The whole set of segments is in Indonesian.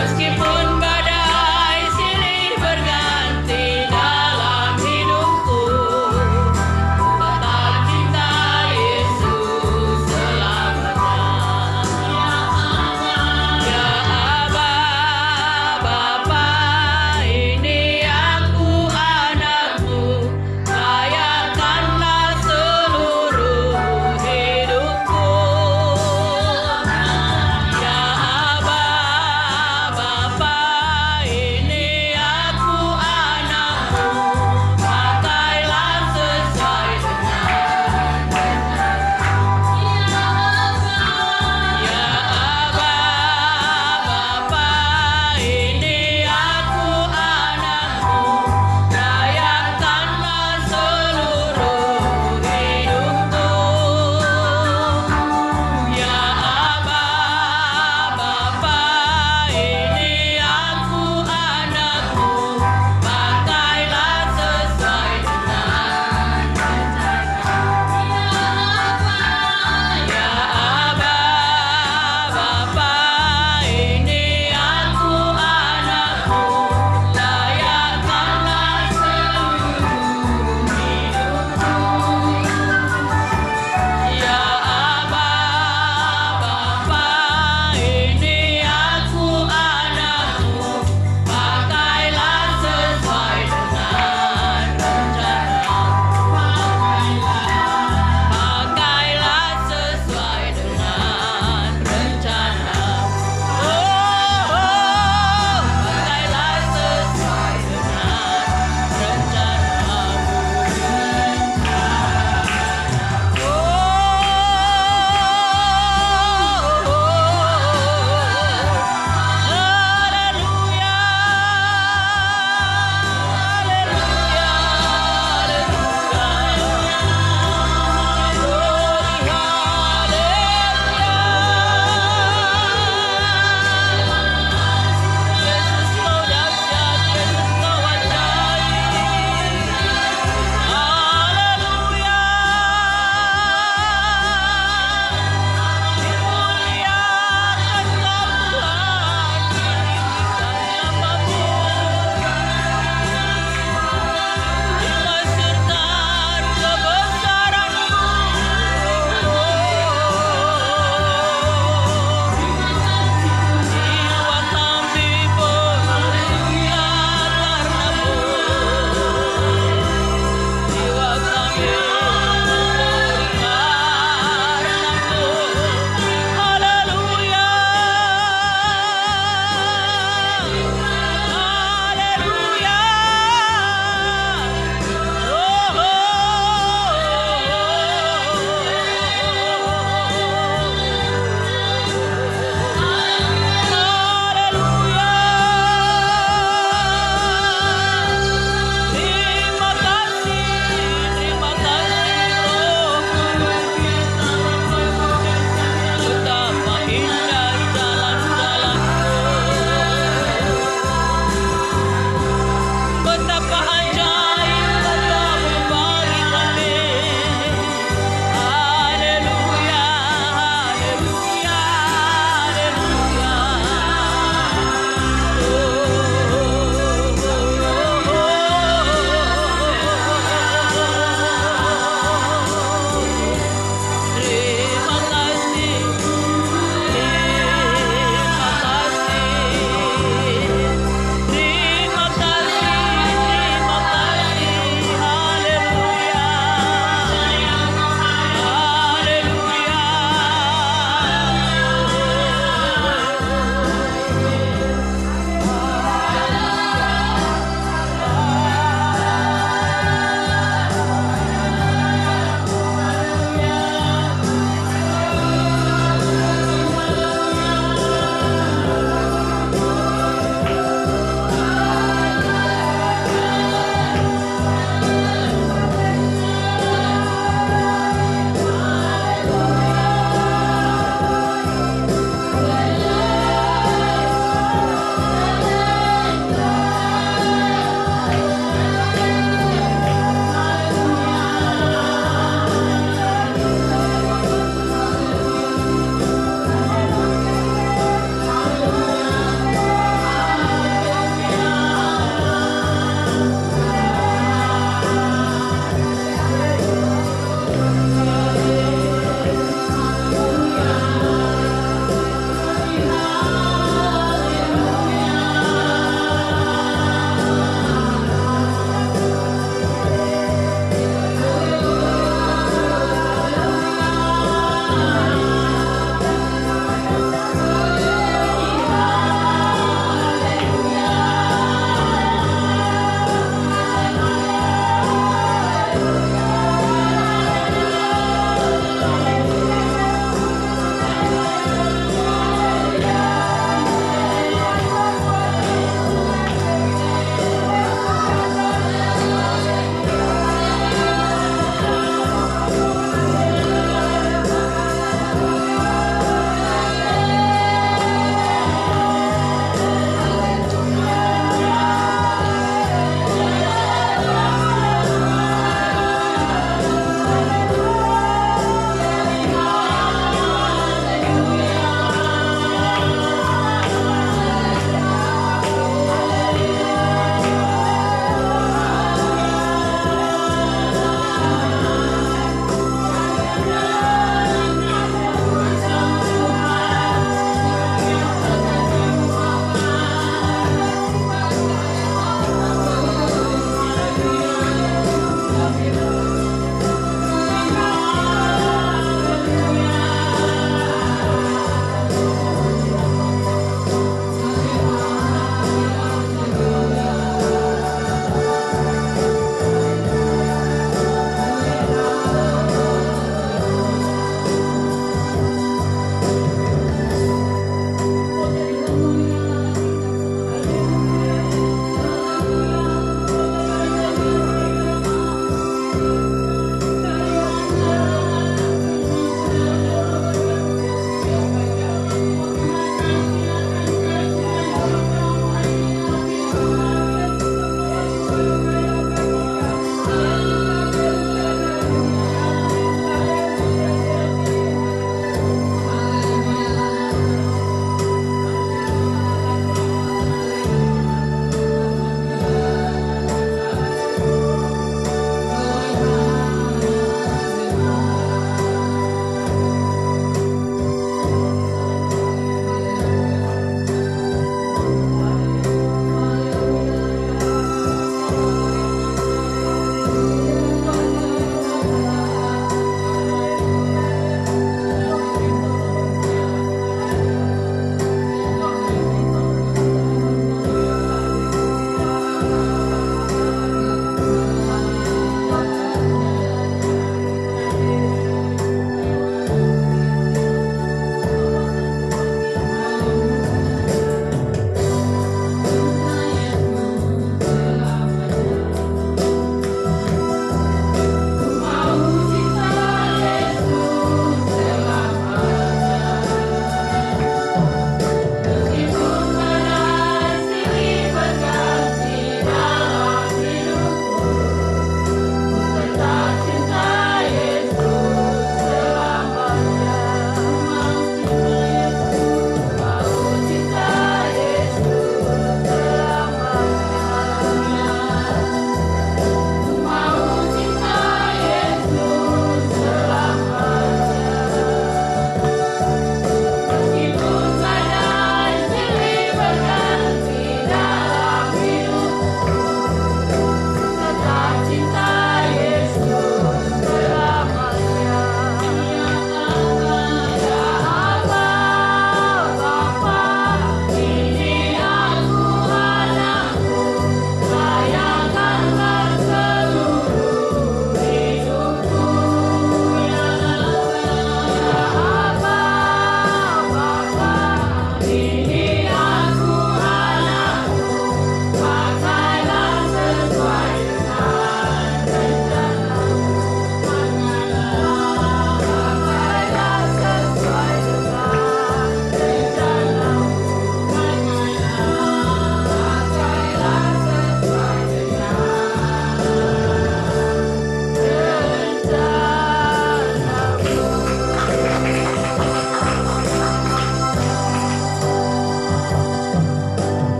Meskipun badai silih berganti dalam hidupku, tetap cinta Yesus selamanya. Ya Aba, Bapa, ini aku anakmu, layakkanlah seluruh hidupku. Ya Aba, Bapa,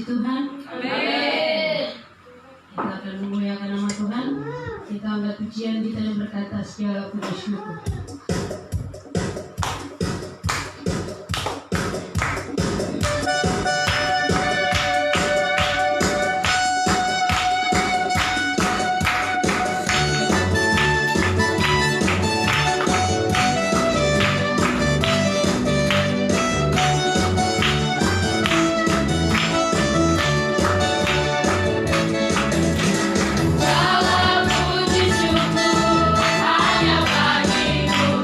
Tuhan? Amin. Kita akan memuliakan nama Tuhan. Kita angkat pujian kita dan berkata segala puji syukur. Segala puji syukur hanya bagimu.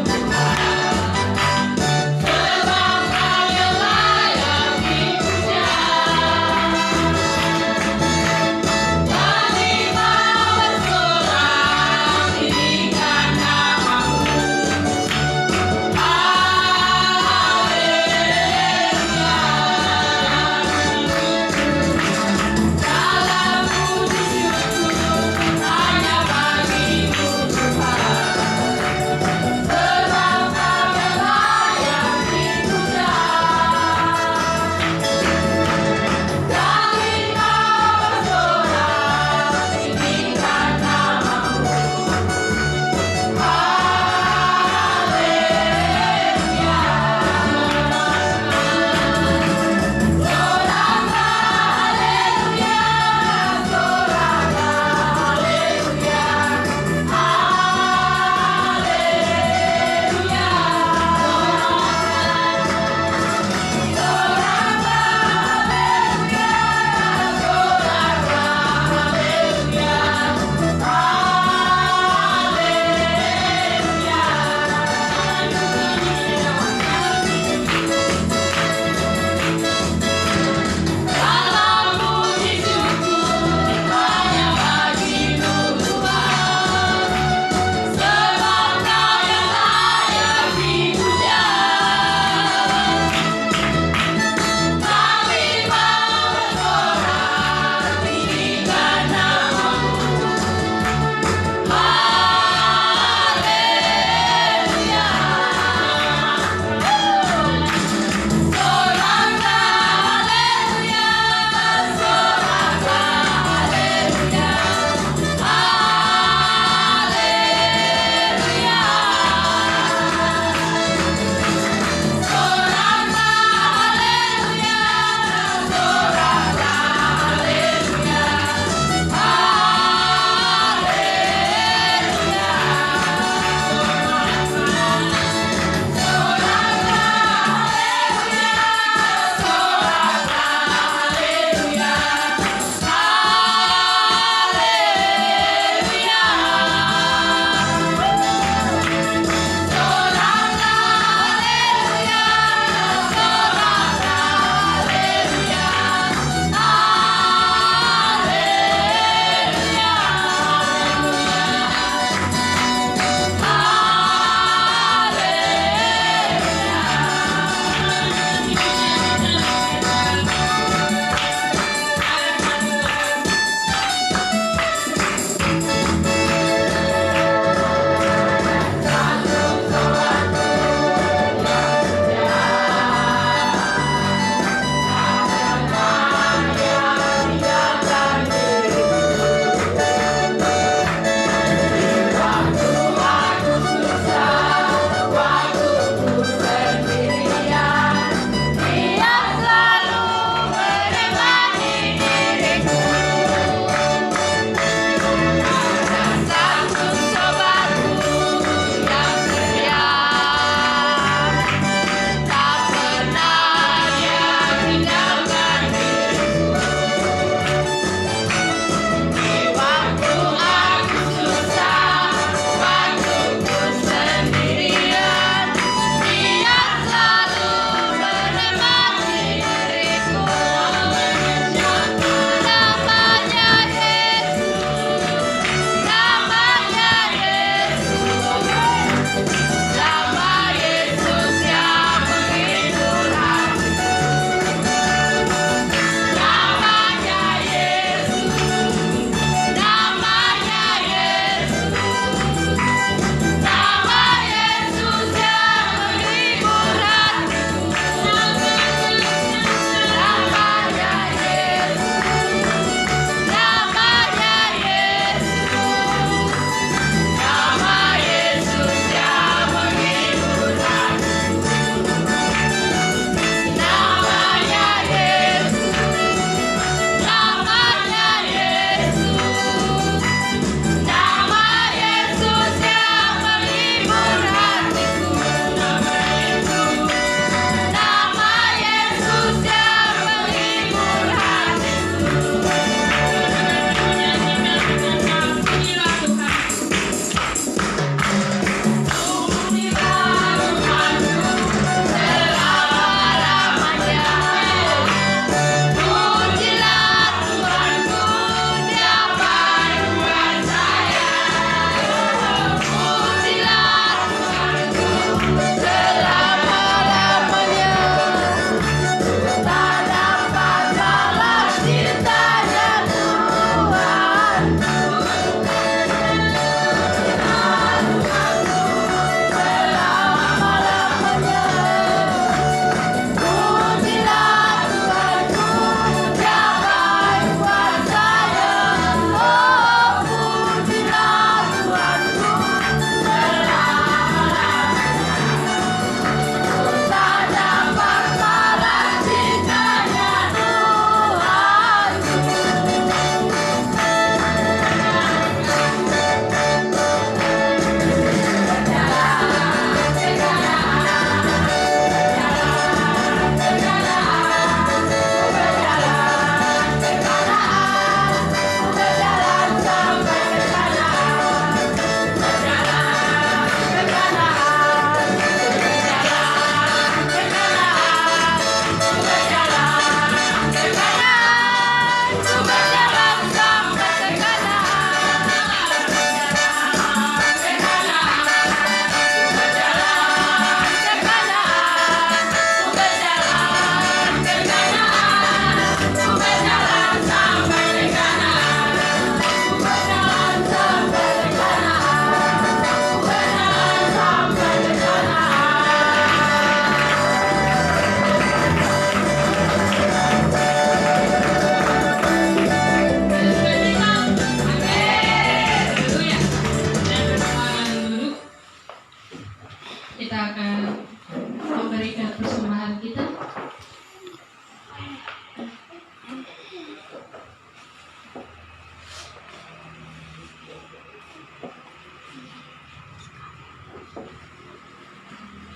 memberikan persembahan kita.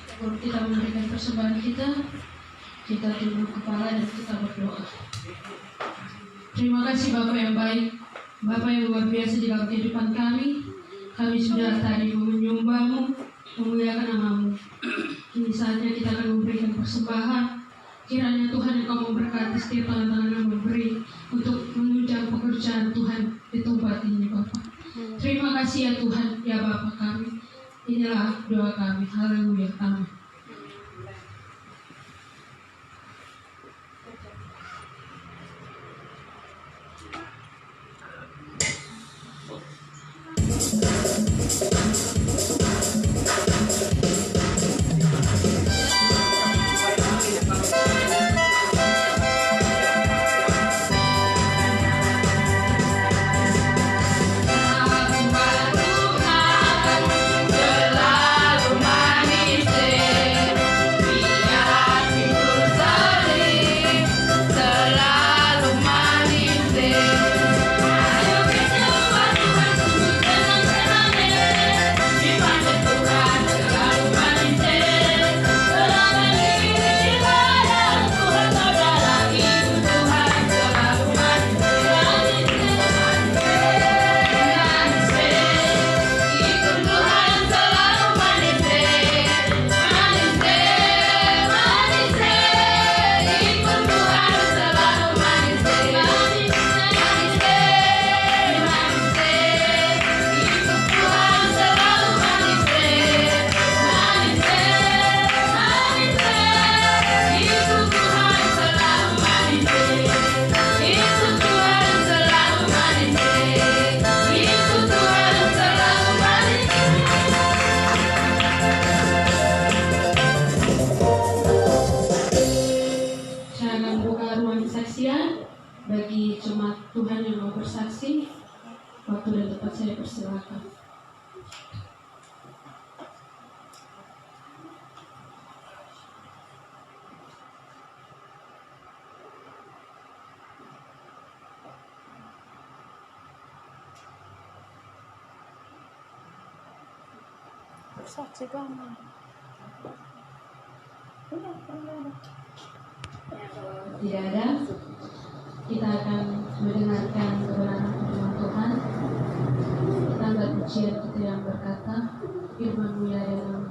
Sebelum kita memberikan persembahan kita tunduk kepala dan kita berdoa. Terima kasih Bapak yang baik, Bapak yang luar biasa di dalam kehidupan kami. Kami sudah tadi menyembah-Mu, memuliakan nama-Mu. Kini saatnya kita akan memberikan persembahan. Kiranya Tuhan Engkau memberkati setiap tangan-tangan yang memberi untuk menunjang pekerjaan Tuhan di tempat ini Bapak. Terima kasih ya Tuhan, ya Bapak kami. Inilah doa kami. Haleluya. Amin. Selalu manis, Waktu dan tempat saya persilakan. Saksi kamu. Tidak ada, kita akan mendengarkan kebenaran firman Tuhan. Kita angkat pujian kita yang berkata, firman-Mu ya Allah.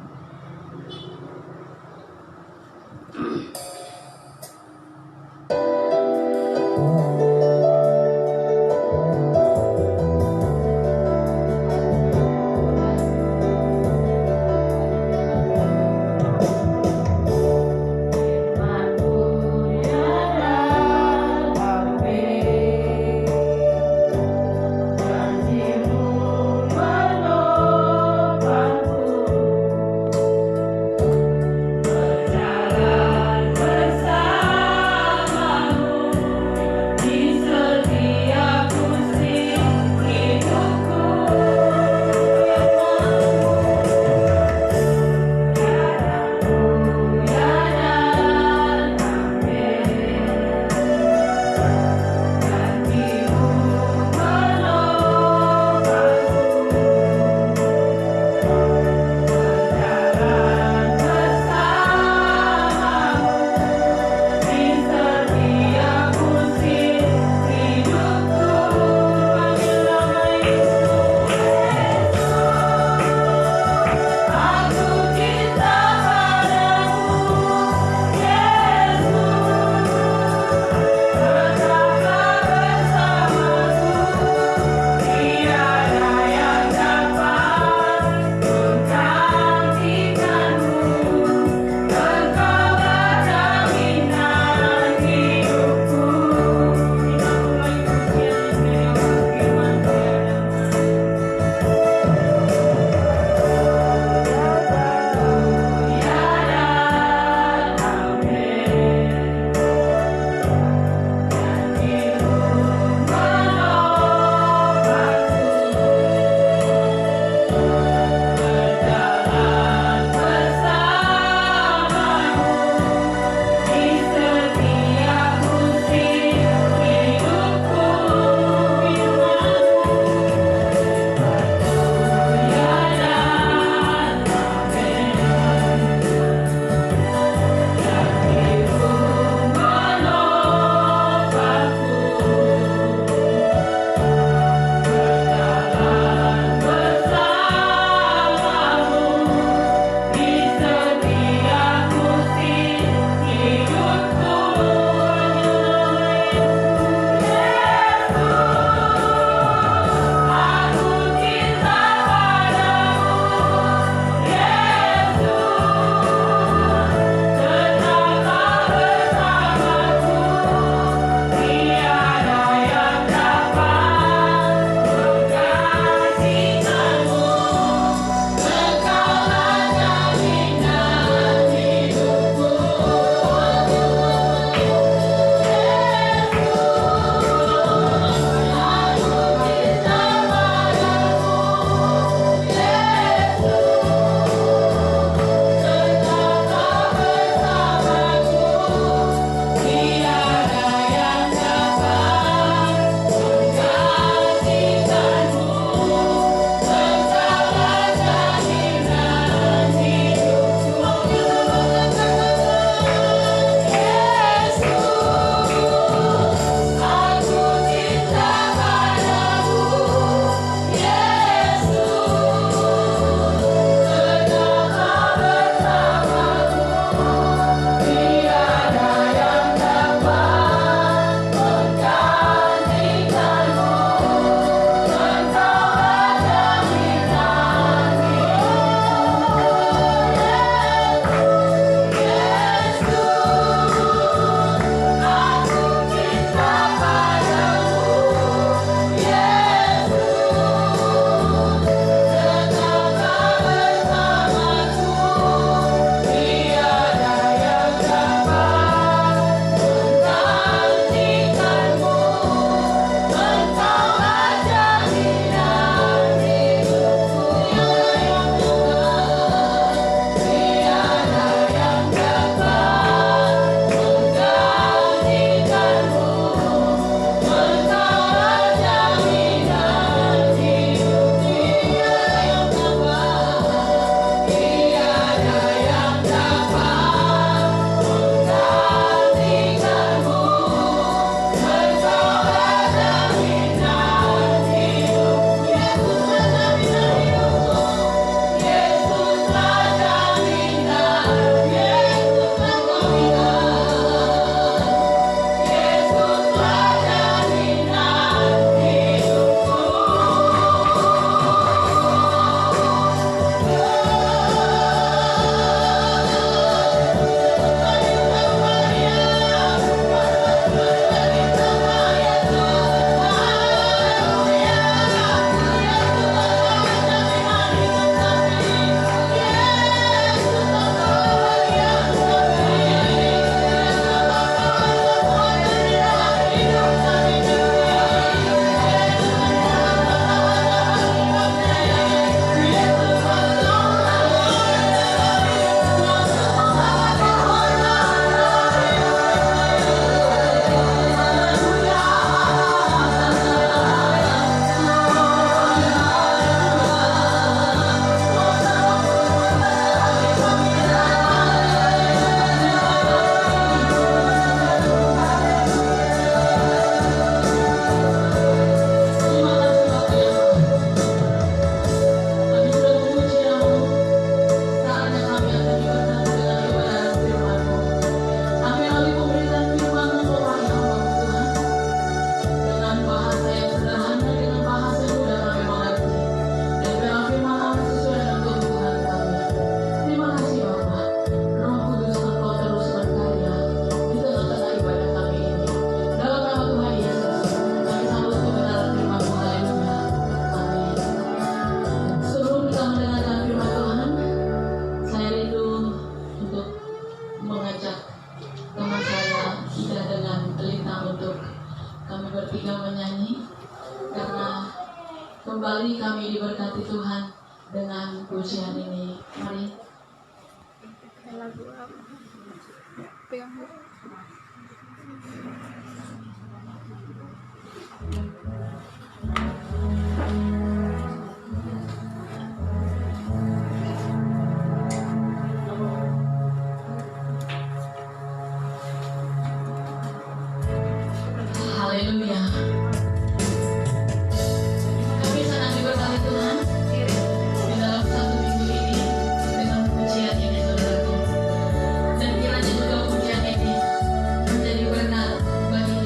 lintang untuk kami bertiga menyanyi, karena kembali kami diberkati Tuhan dengan pujian ini. Mari. Lagu apa? Pegang. Haleluya. Kami sangat diberkati Tuhan di dalam satu minggu ini dengan pujian ini, saudaraku. Dan kiranya juga pujian ini menjadi berkat bagi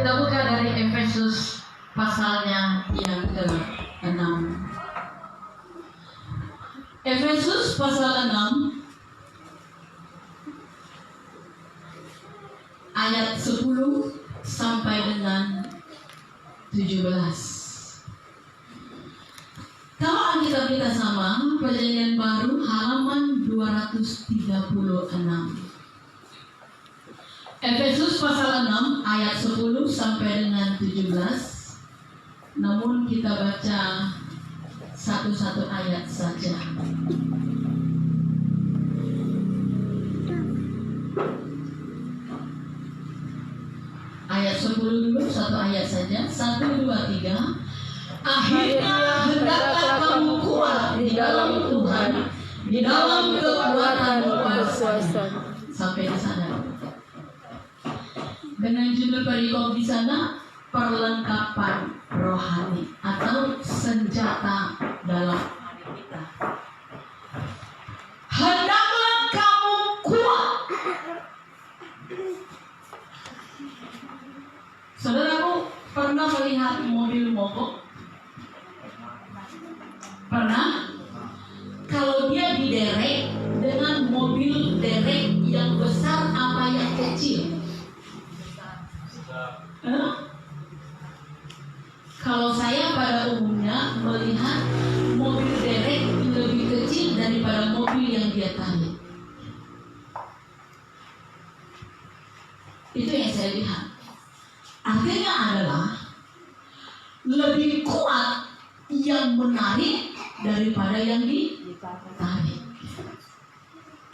Kita buka dari Efesus pasalnya yang ke-6. Efesus pasal 6 ayat 10 sampai dengan 17. Kalau Alkitab kita sama, Perjanjian Baru halaman 236. Efesus pasal 6 ayat 10 sampai dengan 17. Namun kita baca satu-satu ayat saja. Ayat 10 dulu, satu ayat saja. 1, 2, 3. Akhirnya hendaklah kamu kuat di dalam Tuhan, di dalam kekuatan kuasa. Sampai di sana. Dengan judul perikop di sana, perlengkapan rohani atau senjata dalam hari kita. Hendaklah kamu kuat. Saudaraku pernah melihat mobil mogok? Pernah? Kalau dia diderek dengan mobil derek yang besar apa yang kecil? Kalau saya pada umumnya melihat mobil derek lebih kecil daripada mobil yang dia tarik. Itu yang saya lihat. Artinya adalah lebih kuat yang menarik daripada yang ditarik.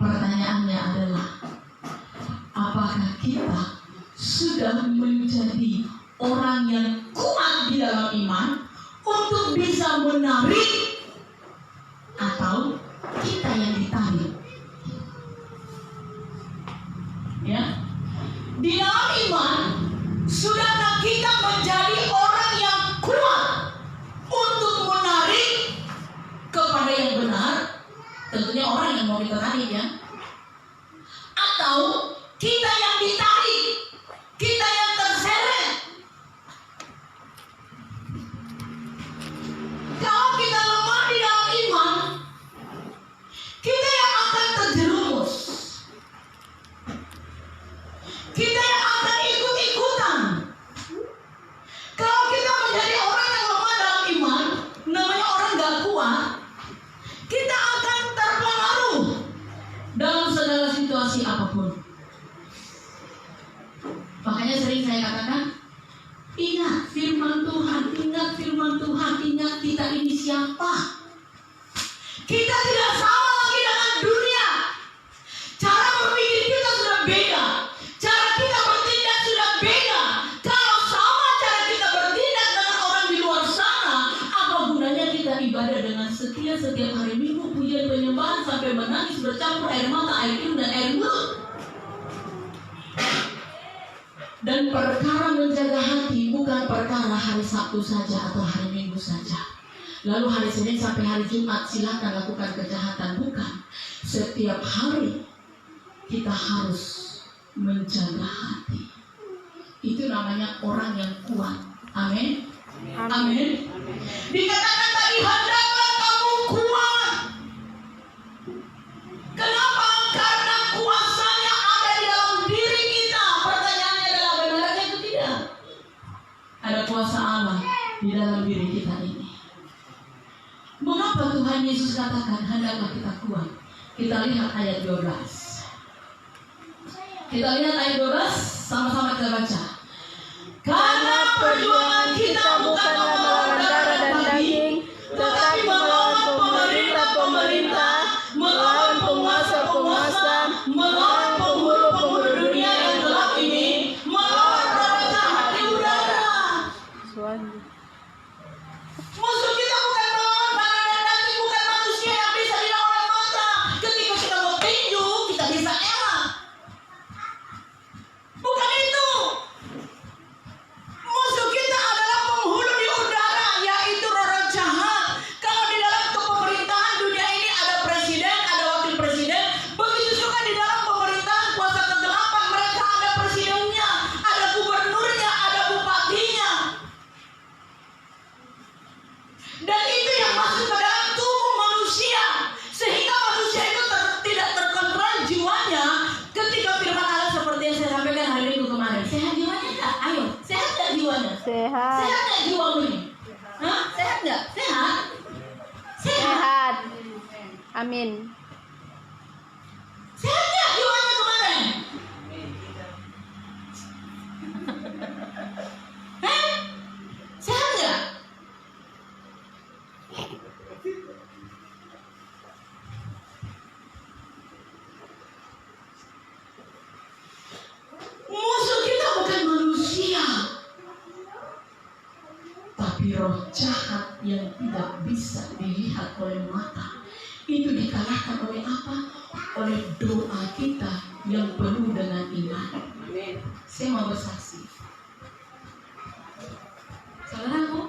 Pertanyaannya adalah, apakah kita sudah menjadi orang yang kuat di dalam iman untuk bisa menarik, atau kita yang ditarik? Ya, di dalam iman, sudahkah kita menjadi orang yang kuat untuk menarik kepada yang benar? Tentunya orang yang mau kita tarik, ya. Atau kita yang ditarik, kita yang terseret. Kalau kita lemah di dalam iman, kita yang akan terjerumus, kita yang akan ikut-ikutan. Kalau kita menjadi orang yang lemah dalam iman, namanya orang gak kuat, kita akan terpengaruh dalam segala situasi apapun. Makanya sering saya katakan, ingat firman Tuhan, ingat firman Tuhan, ingat kita ini siapa. Kita tidak sama lagi dengan dunia. Cara berpikir kita sudah beda, cara kita bertindak sudah beda. Kalau sama cara kita bertindak dengan orang di luar sana, apa gunanya kita ibadah dengan setia setiap hari Minggu, pujian penyembahan sampai menangis bercampur air mata, air liur dan air mulut. Dan perkara menjaga hati bukan perkara hari Sabtu saja atau hari Minggu saja, lalu hari Senin sampai hari Jumat silakan lakukan kejahatan. Bukan. Setiap hari kita harus menjaga hati. Itu namanya orang yang kuat. Amin. Amin. Dikatakan tadi, hendaklah kamu kuat. Kenapa? Karena kuasanya ada di dalam diri kita. Pertanyaannya adalah, benarkah itu tidak? Ada kuasa Allah di dalam diri kita ini. Mengapa Tuhan Yesus katakan hendaklah kita kuat? Kita lihat ayat 12. Kita lihat ayat 12, sama-sama kita baca. Karena perjuangan kita bukanlah melawan darah dan daging, tetapi melawan pemerintah-pemerintah, melawan penguasa-penguasa, melawan penghulu-penghulu dunia yang gelap ini, melawan roh jahat di udara. Musuh kita bukan melawan darah dan daging, bukan manusia yang bisa dilihat oleh mata. Ketika kita mau tinju, kita bisa elak. Bukan itu. Sehat. Sehat nggak jiwamu ini? Hah? Sehat nggak? Sehat? Sehat. Amin. Sehat nggak jiwanya kemarin? Hah? Sehat nggak? Musuh kita bukan manusia, tapi roh jahat yang tidak bisa dilihat oleh mata. Itu dikalahkan oleh apa? Oleh doa kita yang penuh dengan iman. Saya mau bersaksi. Saudaraku,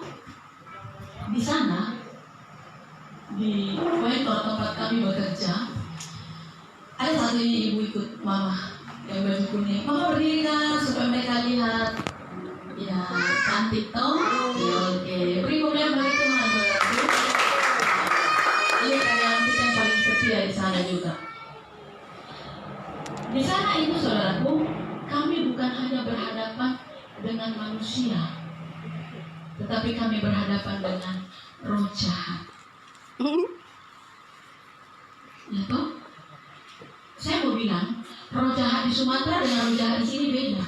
di sana, di kantor tempat kami bekerja, ada satu ibu ikut mama yang baju kuning. Mama berdiri kan supaya mereka lihat. Ya, cantik toh. Ya, oke. Beri kemudian bagi Tuhan, saudaraku. Ini karya kita yang paling setia di sana juga. Di sana itu, saudaraku, kami bukan hanya berhadapan dengan manusia, tetapi kami berhadapan dengan roh jahat. Ya toh? Saya mau bilang, roh jahat di Sumatera dengan roh jahat di sini beda.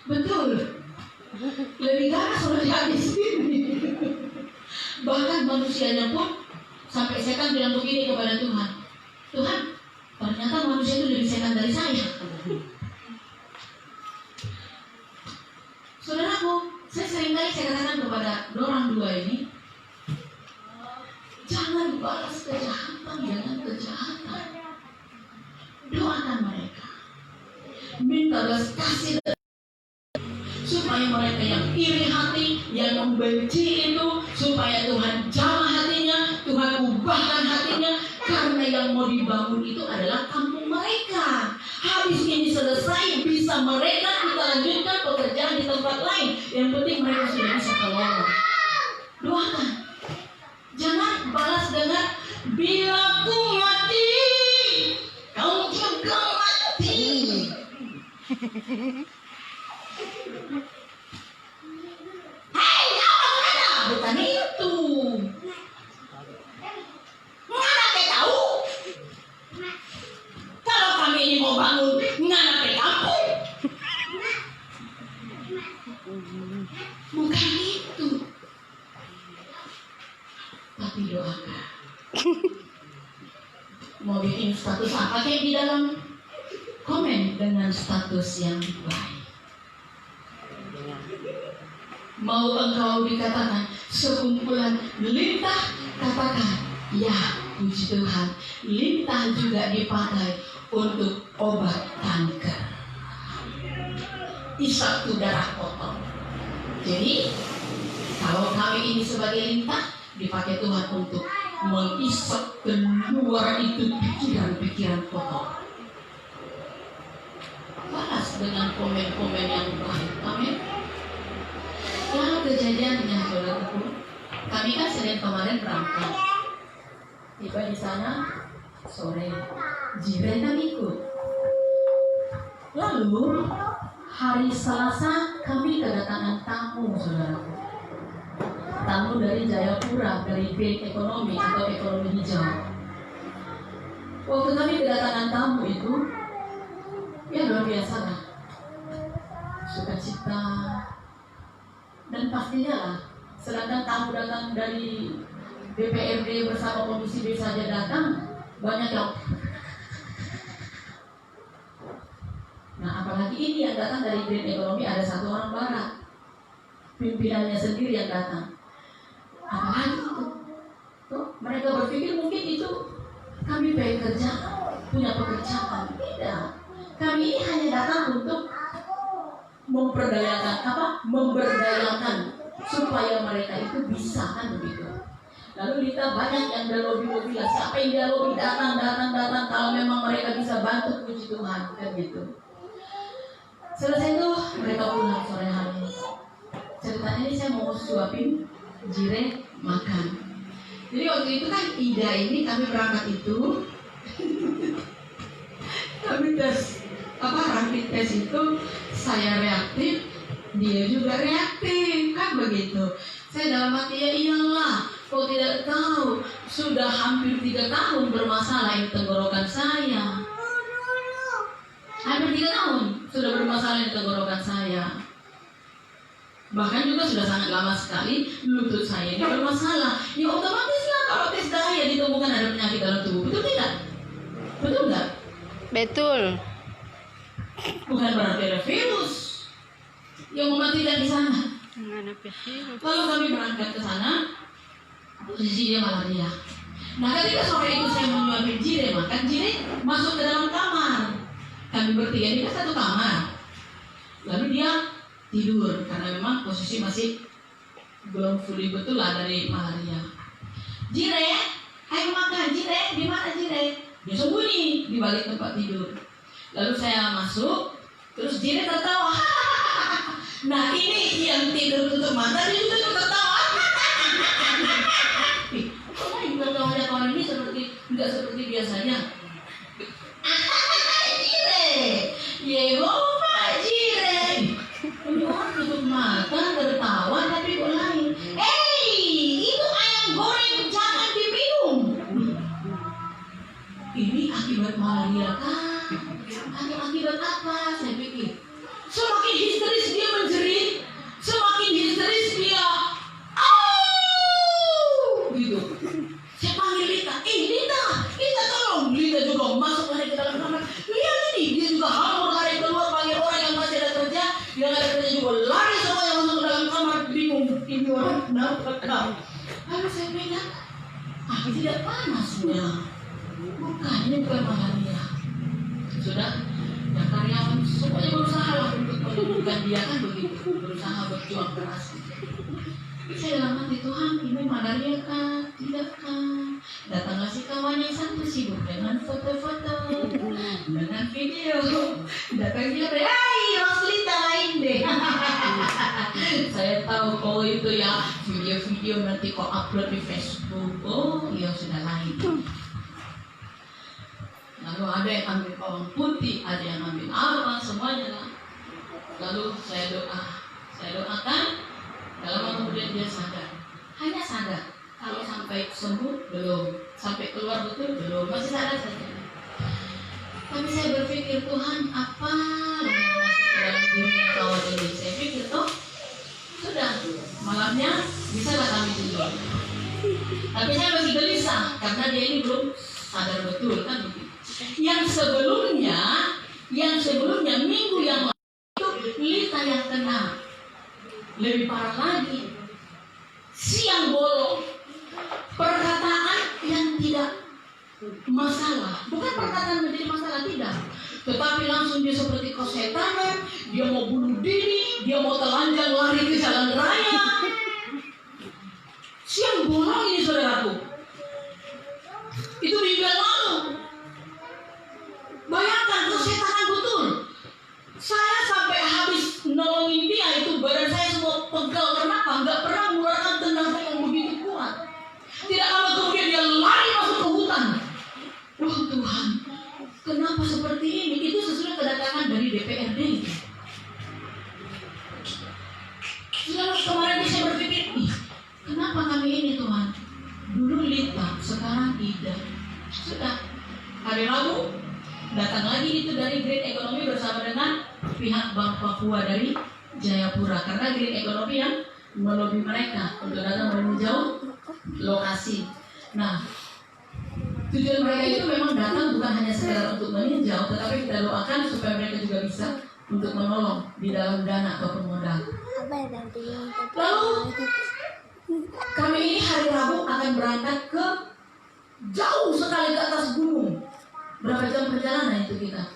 Betul. Lebih ganas roh jahat di sini. Bahkan manusianya pun sampai setan bilang begini kepada Tuhan, Tuhan, ternyata manusia itu lebih setan dari saya. Saudaraku, saya seringkali saya katakan kepada orang dua ini, jangan balas kejahatan dengan kejahatan. Doakan mereka, minta belas kasih, supaya mereka yang iri hati, yang membenci itu, supaya Tuhan jamah hatinya, Tuhan ubahkan hatinya, karena yang mau dibangun itu adalah kampung mereka. Habis ini selesai, bisa mereka kita lanjutkan pekerjaan di tempat lain. Yang penting mereka sudah bisa keluar. Doakan. Jangan balas dengan bila ku mati, kau juga mati. Hei, apa? Bukan itu. Mana ke tahu? Kalau kami ini mau bangun, mana ke kampung? Bukan itu. Tapi doakan. Mau bikin status apa kayak di dalam komen dengan status yang baik. Mau engkau dikatakan sekumpulan lintah, katakan ya, puji Tuhan. Lintah juga dipakai untuk obat kanker, isap tuh darah kotor. Jadi kalau kami ini sebagai lintah, dipakai Tuhan untuk mengisap keluar itu pikiran-pikiran kotor. Balas dengan komen-komen yang baik. Amin. Lalu kejadiannya, saudaraku, kami kan Senin kemarin berangkat. Tiba di sana sore, Jibril kan ikut. Lalu hari Selasa kami kedatangan tamu, saudaraku. Tamu dari Jayapura, dari Green Ekonomi atau ekonomi hijau. Waktu kami kedatangan tamu itu, ya luar biasa lah, sukacita, dan pastinya lah, sedangkan tamu datang dari DPRD bersama Komisi B saja datang, banyak yang. Nah, apalagi ini yang datang dari Green Ekonomi, ada satu orang barat, pimpinannya sendiri yang datang. Apalagi itu? Tuh, mereka berpikir mungkin itu kami bekerja, punya pekerjaan. Tidak. Kami ini hanya datang untuk memberdayakan supaya mereka itu bisa, kan begitu. Lalu kita banyak yang ada lobby-lobby lah. Siapa yang dia lobby datang. Kalau memang mereka bisa bantu, puji Tuhan, kan gitu. Selesai itu mereka pulang sore hari. Ceritanya ini saya mau suapin Jire makan. Jadi waktu itu kan Ida ini kami berangkat itu kami tes rapid test itu saya reaktif, dia juga reaktif, kan begitu. Saya dalam hati, ya iyalah, kok tidak tahu, sudah hampir 3 tahun bermasalah ini tenggorokan saya. Hampir 3 tahun sudah bermasalah di tenggorokan saya. Bahkan juga sudah sangat lama sekali lutut saya ini bermasalah. Ya otomatis lah kalau tes darah ya ditemukan ada penyakit dalam tubuh. Betul tidak? Betul nggak? Betul. Bukan berarti ada virus yang mematikan di sana. Lalu kami berangkat ke sana, posisi dia malaria. Nah ketika sore itu saya menyuapin Jire makan, Jire masuk ke dalam kamar. Kami bertiga ini kan satu kamar. Lalu dia tidur karena memang posisi masih belum fully betul lah dari malaria. Jire, ayo makan. Jire, di mana Jire? Dia sembunyi di balik tempat tidur. Lalu saya masuk, terus Jire tertawa. Nah ini yang tidur tutup mata dia juga tertawa. Kok yang tertawanya kawan ini nggak seperti biasanya? Jire, Yehova Jire. Ini orang tutup mata tertawa tapi kok lain. Itu ayam goreng jangan diminum. Ini akibat malaria kah? Atau akibat apa? Saya pikir. Semakin histeris dia menjerit, semakin histeris dia gitu. Saya panggil Lita, Lita tolong. Lita juga masuk lari ke dalam kamar. Lihat ini, dia juga hamur lari keluar panggil orang yang masih ada kerja. Yang ada kerja juga lari semua yang masuk ke dalam kamar. Bingung, ini orang kenapa kau? Lalu saya bilang, tidak panasnya. Bukan, ini bukan malaria. Sudah, ya karyawan semuanya berusaha lah untuk menyembuhkan dia kan begitu, berusaha berjuang keras. Saya dalam hati, Tuhan ini malaria kan? Tidak kan? Datanglah si kawan yang satu sibuk dengan foto-foto, dengan video. Datang dia, Roslita lain deh. Saya tahu kalau itu ya video-video nanti kok upload di Facebook. Oh iya sudah lain. Lalu ada yang ambil bawang putih, ada yang ambil apa, semuanya lah. Lalu saya doakan, dalam waktu kemudian dia sadar. Hanya sadar, kalau sampai sembuh belum, sampai keluar betul belum, masih sadar saja. Tapi saya berpikir, Tuhan apa yang masuk ke dalam dunia kawan ini? Saya pikir, sudah, malamnya bisalah kami tidur. Tapi saya masih gelisah, karena dia ini belum sadar betul kan begitu. Yang sebelumnya minggu yang lalu itu Lita yang kena. Lebih parah lagi, siang bolong, perkataan yang tidak masalah, bukan perkataan menjadi masalah, tidak, tetapi langsung dia seperti kesetanan, dia mau bunuh diri, dia mau telanjang lari ke jalan raya. Siang bolong ini saudaraku, itu minggu yang lalu. Bayangkan kesetanan betul. Saya sampai habis nolongin dia itu badan saya semua pegal. Kenapa? Nggak pernah mengeluarkan tenaga yang begitu kuat. Tidak lama kemudian dia lari masuk ke hutan. Wah Tuhan, kenapa seperti ini? Itu sesudah kedatangan dari DPRD. Lalu kemarin saya berpikir, kenapa kami ini Tuhan? Dulu Lita, sekarang Ida. Sudah hari Rabu datang lagi itu dari Green Economy bersama dengan pihak Bank Papua dari Jayapura, karena Green Economy yang melobi mereka untuk datang meninjau lokasi. Nah, tujuan mereka itu memang datang bukan hanya sekedar untuk meninjau, tetapi kita doakan supaya mereka juga bisa untuk menolong di dalam dana ataupun modal. Lalu kami ini hari Rabu akan berangkat ke jauh sekali ke atas gunung. Berapa jam perjalanan itu kita?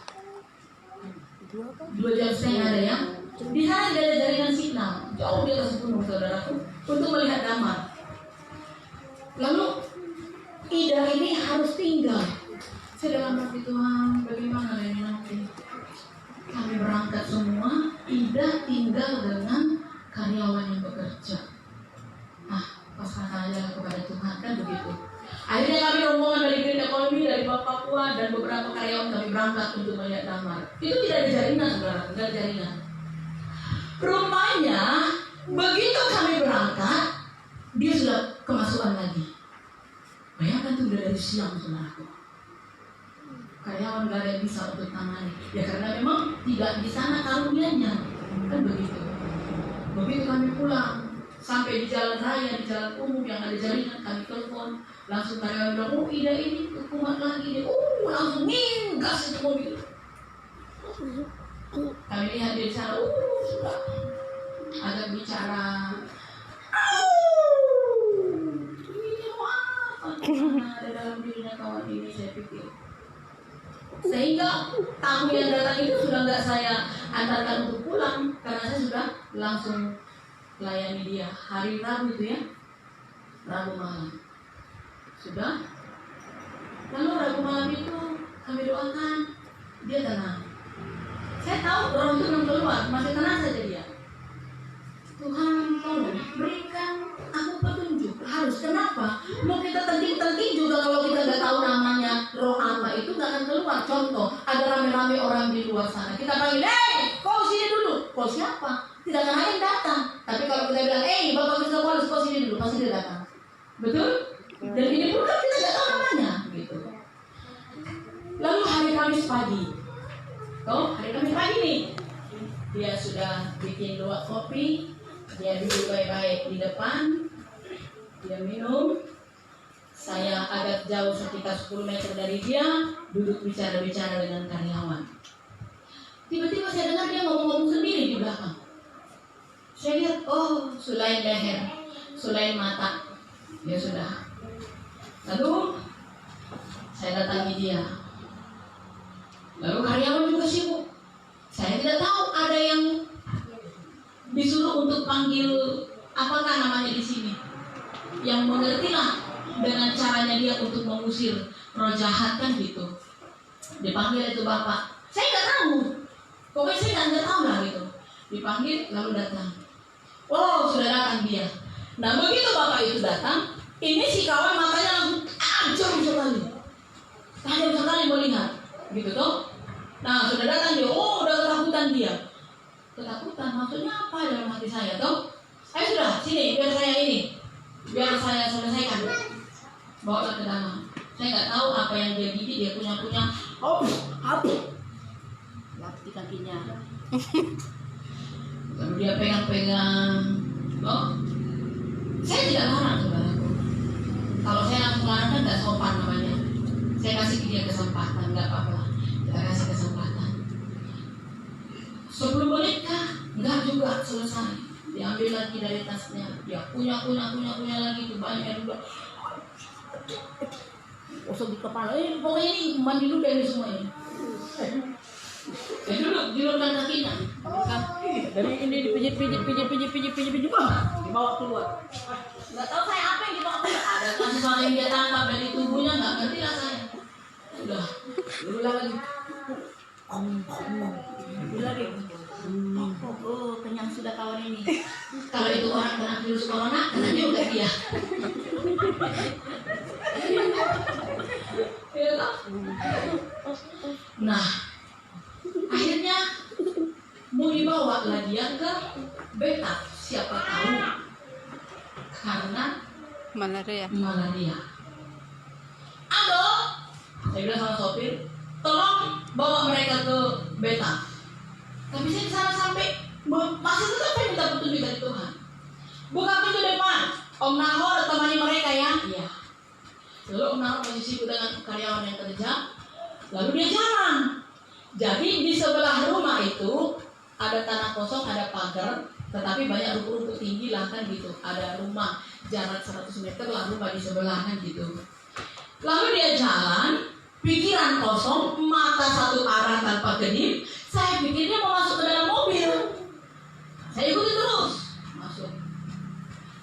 2,5 jam ada ya. Di sana tidak ada jaringan signal, jauh di atas gunung saudaraku, untuk melihat gambar. Lalu Ida ini harus tinggal. Saya dalam hati, Tuhan, bagaimana ini nanti? Kami berangkat semua, Ida tinggal dengan karyawan yang bekerja. Pasrahkan aja kepada Tuhan, kan begitu. Akhirnya kami rombongan dari Green Economy, dari Bank Papua dan beberapa karyawan kami berangkat untuk melihat gambar. Itu tidak ada jaringan, saudara, tidak ada jaringan. Rupanya Begitu kami berangkat, dia sudah kemasukan lagi. Bayangkan tuh udah dari siang, saudaraku. Karyawan gak ada yang bisa untuk tangani. Ya karena memang tidak di sana karunianya. Kan begitu. Begitu kami pulang, sampai di jalan raya, di jalan umum yang ada jaringan, kami telepon. Langsung karyawan bilang, oh Ida ini kumat lagi. Dia, langsung gas itu mobil. Kami lihat dia bicara, sudah ada bicara. Ini apa? Ada dalam dirinya kawan ini, saya pikir. Sehingga tamu yang datang itu sudah nggak saya antarkan untuk pulang, karena saya sudah langsung layani dia. Hari Rabu itu ya, Rabu malam sudah. Lalu Rabu malam itu kami doakan, dia tenang. Saya tahu orang itu belum keluar, masih tenang saja dia. Tuhan tolong berikan aku petunjuk. Harus kenapa? Mau kita terking-terking juga kalau kita nggak tahu namanya roh apa itu nggak akan keluar. Contoh, ada rame-rame orang di luar sana. Kita panggil, kau sini dulu. Kau siapa? Tidak akan ada yang datang. Tapi kalau kita bilang, Bapak Kristus Paulus, kau sini dulu, pasti dia datang. Betul? Dan ini pun kan kita nggak tahu namanya, gitu. Lalu hari Kamis pagi, hari Kamis pagi nih, dia sudah bikin 2 kopi. Dia duduk baik-baik di depan, dia minum. Saya agak jauh sekitar 10 meter dari dia, duduk bicara-bicara dengan karyawan. Tiba-tiba saya dengar dia ngomong-ngomong sendiri di belakang. Saya lihat, selain leher, selain mata, ya sudah. Lalu saya datangi dia. Lalu karyawan juga sibuk. Saya tidak tahu ada yang disuruh untuk panggil apakah namanya di sini, yang mengertilah dengan caranya dia untuk mengusir roh jahat kan gitu. Dipanggil itu bapak, saya nggak tahu, pokoknya saya nggak tahu lah gitu. Dipanggil lalu datang, sudah datang dia. Nah begitu bapak itu datang, ini si kawan matanya langsung tajam sekali melihat, gitu toh. Nah sudah datang dia, udah ketakutan dia. Ketakutan maksudnya apa dalam hati saya toh? Sudah sini biar saya selesaikan. Bawa ke dalam. Saya nggak tahu apa yang dia gigit, dia punya lap di kakinya. Lalu dia pegang-pegang. Saya tidak larang saudaraku. Kalau saya langsung larang kan nggak sopan namanya. Saya kasih dia kesempatan, nggak apa-apa. Saya kasih kesempatan. 10 menit kah? Enggak juga, selesai. Diambil lagi dari tasnya. Dia punya lagi itu banyak juga. Gosok di kepala. Pokoknya ini mandi dulu dari semua ini. Duduk, dilurkan kakinya. Dari ini dipijit, dibawa keluar. Enggak tahu saya apa yang dibawa keluar. Ada sesuatu yang dia tangkap dari tubuhnya, enggak ngerti lah saya. Udah, dulu lagi. Kenyang sudah kawan ini. Kalau itu orang kena virus corona, kena juga dia. Nah, akhirnya mau dibawa lah dia ke beta, siapa tahu karena malaria. Aduh, saya bilang sama sopir, tolong bawa mereka ke beta. Tapi saya kesana sampai masih tetap saya minta petunjuk dari Tuhan. Buka pintu depan, Om Nahor temani mereka ya. Iya. Lalu Om Nahor masih sibuk dengan karyawan yang kerja. Lalu dia jalan. Jadi di sebelah rumah itu ada tanah kosong, ada pagar, tetapi banyak rumput-rumput tinggi lah kan gitu. Ada rumah jarak 100 meter lah rumah di sebelah kan gitu. Lalu dia jalan, pikiran kosong, mata satu arah tanpa kedip. Saya pikir dia mau masuk ke dalam mobil. Saya ikuti terus masuk.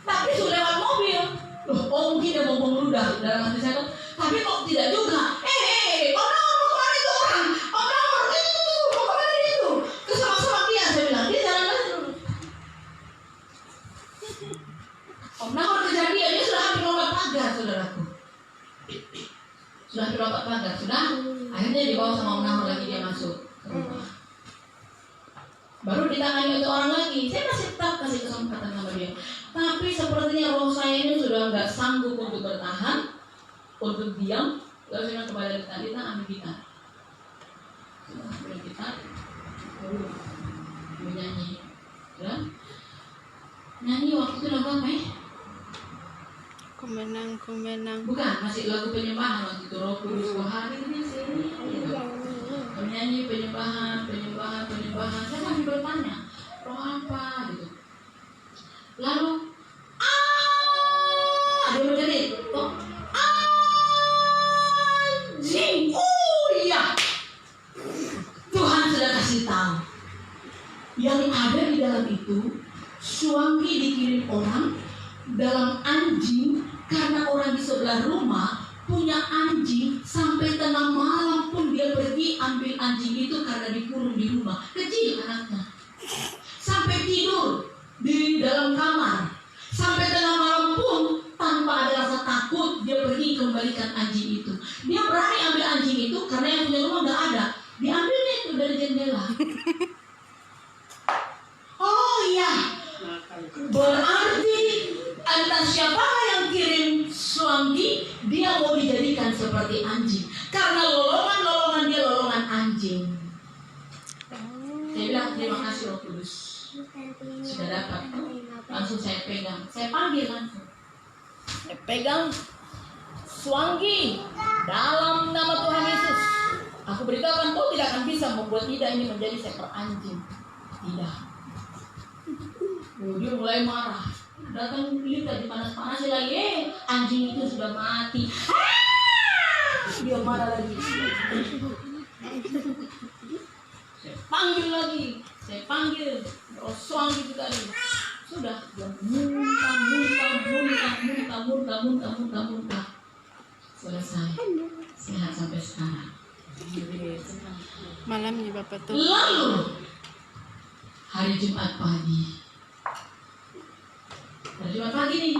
Tapi sudah lewat mobil. Mungkin dia mau meludah dalam hati saya. Tapi kok tidak juga. Om Nahor mau kemana itu orang? Om Nahor itu mau kemana itu? Kesama-sama dia, saya bilang. Dia jalan dulu. Om Nahor kejadian, dia sudah hampir lompat pagar, saudaraku. Sudah hampir lompat pagar, sudah. Akhirnya dibawa sama Om Nahor lagi dia masuk ke rumah. Baru ditangani oleh orang lagi. Saya masih tetap kasih kesempatan sama untuk diam. Lalu saya kepada Dita, ambil gitar. Ambil gitar, lalu menyanyi. Ya? Nyanyi waktu itu lagu apa ya? Ku menang, ku menang. Bukan, masih lagu penyembahan waktu itu. Roh Kudus Bahari ini sini. Menyanyi penyembahan. Saya masih bertanya, roh apa gitu. Lalu, dia menjadi, anjing. Oh iya, Tuhan sudah kasih tahu. Yang ada di dalam itu, suami dikirim orang dalam anjing, karena orang di sebelah rumah punya anjing, sampai tengah malam pun dia pergi ambil anjing itu karena dikurung di rumah. Kecil anaknya, sampai tidur di dalam kamar, sampai tengah malam pun tanpa ada rasa takut dia pergi kembalikan anjing itu. Dia berani ambil anjing itu karena yang punya rumah nggak ada, diambilnya itu dari jendela. Oh iya, berarti entah siapa yang kirim suami, dia mau dijadikan seperti anjing. Karena lolongan dia lolongan anjing. Saya bilang terima kasih Roh Kudus. Sudah dapat. Langsung saya pegang. Saya panggil langsung. Saya pegang Suanggi dalam nama Tuhan Yesus. Aku beritahukan kau tidak akan bisa membuat Ida ini menjadi seekor anjing. Tidak. Dia mulai marah. Datang lihat dipanas-panasin lagi. Anjing itu sudah mati. Dia marah lagi. Saya panggil lagi. Saya panggil Roswang itu tadi. Sudah dia muntah. Selesai. Sehat sampai sekarang. Malamnya Bapak tuh. Lalu hari Jumat pagi. Hari Jumat pagi nih,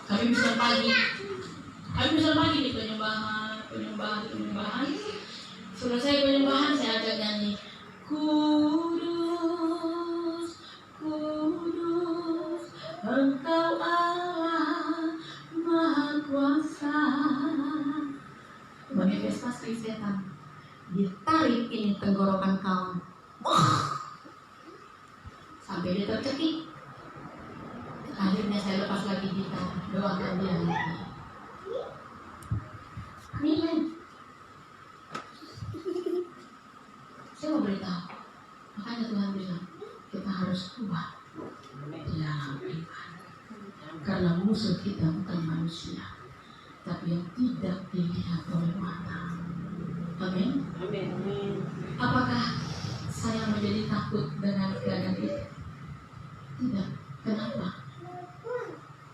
kami bisa pagi di penyembahan. Selesai penyembahan, saya ajak nyanyi. Kudus, kudus, Engkau Allah Maha Kuasa. Manifestasi setan ditarik ini tenggorokan kawan. Sampai dia tercekik. Akhirnya saya lepas lagi gitar, doakan dia lagi. Amin. Saya mau beritahu, makanya Tuhan bilang kita harus kuat di dalam iman. Karena musuh kita bukan manusia, tapi yang tidak dilihat oleh mata. Amin. Apakah saya menjadi takut dengan keadaan itu? Tidak. Kenapa?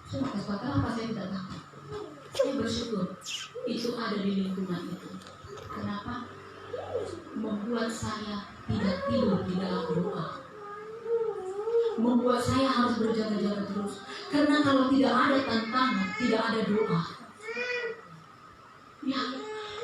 Kenapa saya tidak takut? Saya bersyukur itu ada di lingkungan itu. Kenapa? Membuat saya tidak tidur di dalam doa. Membuat saya harus berjaga-jaga terus. Karena kalau tidak ada tantangan, tidak ada doa. Ya,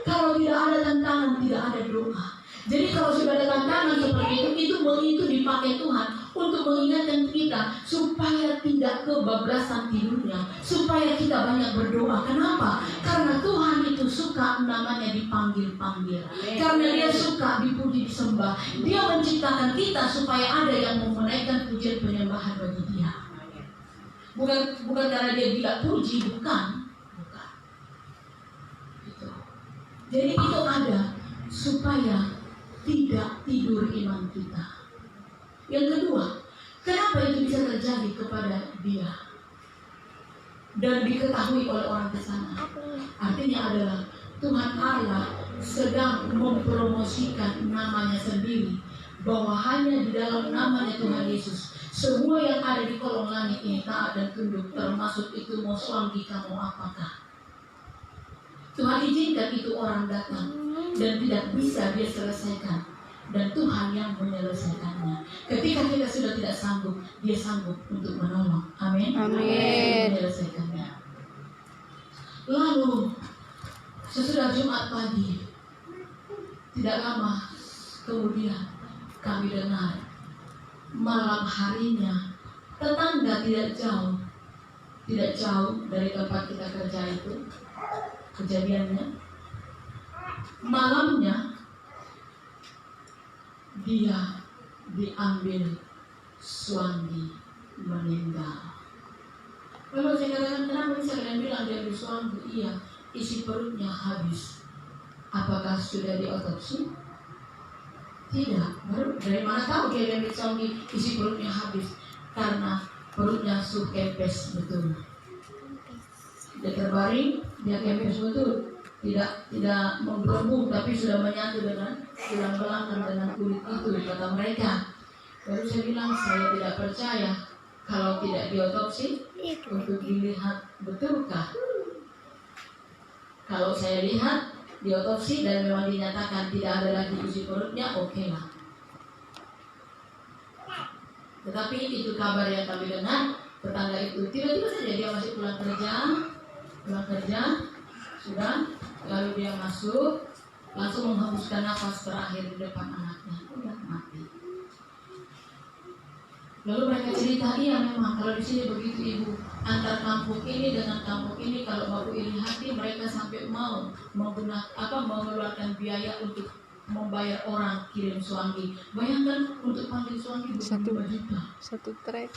kalau tidak ada tantangan, tidak ada doa. Jadi kalau sudah ada tantangan seperti itu dipakai Tuhan untuk mengingatkan kita supaya tidak kebablasan tidurnya, supaya kita banyak berdoa. Kenapa? Karena Tuhan itu suka namanya dipanggil-panggil. Karena Dia suka dipuji disembah. Dia menciptakan kita supaya ada yang mau menaikkan pujian penyembahan bagi Dia. Bukan karena Dia gila puji, bukan. Gitu. Jadi itu ada supaya tidak tidur iman kita. Yang kedua, kenapa itu bisa terjadi kepada dia dan diketahui oleh orang di sana? Artinya adalah Tuhan Allah sedang mempromosikan namanya sendiri, bahwa hanya di dalam namanya Tuhan Yesus semua yang ada di kolong langit ini taat dan tunduk, termasuk itu mau suami kamu apakah. Tuhan izinkan itu orang datang dan tidak bisa dia selesaikan, dan Tuhan yang menyelesaikannya. Ketika kita sudah tidak sanggup, Dia sanggup untuk menolong. Amin. Amin. Menyelesaikannya. Lalu sesudah Jumat pagi, tidak lama kemudian kami dengar malam harinya tetangga tidak jauh dari tempat kita kerja itu kejadiannya. Malamnya dia diambil Swangi meninggal. Lalu saya katakan, kenapa bisa kalian bilang dia diambil Swangi? Iya, isi perutnya habis. Apakah sudah diotopsi? Tidak. Baru dari mana tahu dia diambil Swangi isi perutnya habis? Karena perutnya kempes betul. Dia terbaring, dia kempes betul. Tidak menggelembung, tapi sudah menyatu dengan tulang belakang dengan kulit itu, kata mereka. Baru saya bilang, saya tidak percaya kalau tidak diotopsi untuk dilihat betulkah. Kalau saya lihat diotopsi dan memang dinyatakan tidak ada lagi isi perutnya, oke lah. Tetapi itu kabar yang kami dengar. Tetangga itu tiba-tiba saja dia masih pulang kerja, sudah. Lalu dia masuk, langsung menghembuskan nafas terakhir di depan anaknya. Udah mati. Lalu mereka cerita, iya memang kalau di sini begitu ibu, antar kampung ini dengan kampung ini kalau baru iri hati mereka sampai mau mengeluarkan biaya untuk membayar orang kirim Swangi. Bayangkan untuk panggil Swangi 25 juta. Satu trek.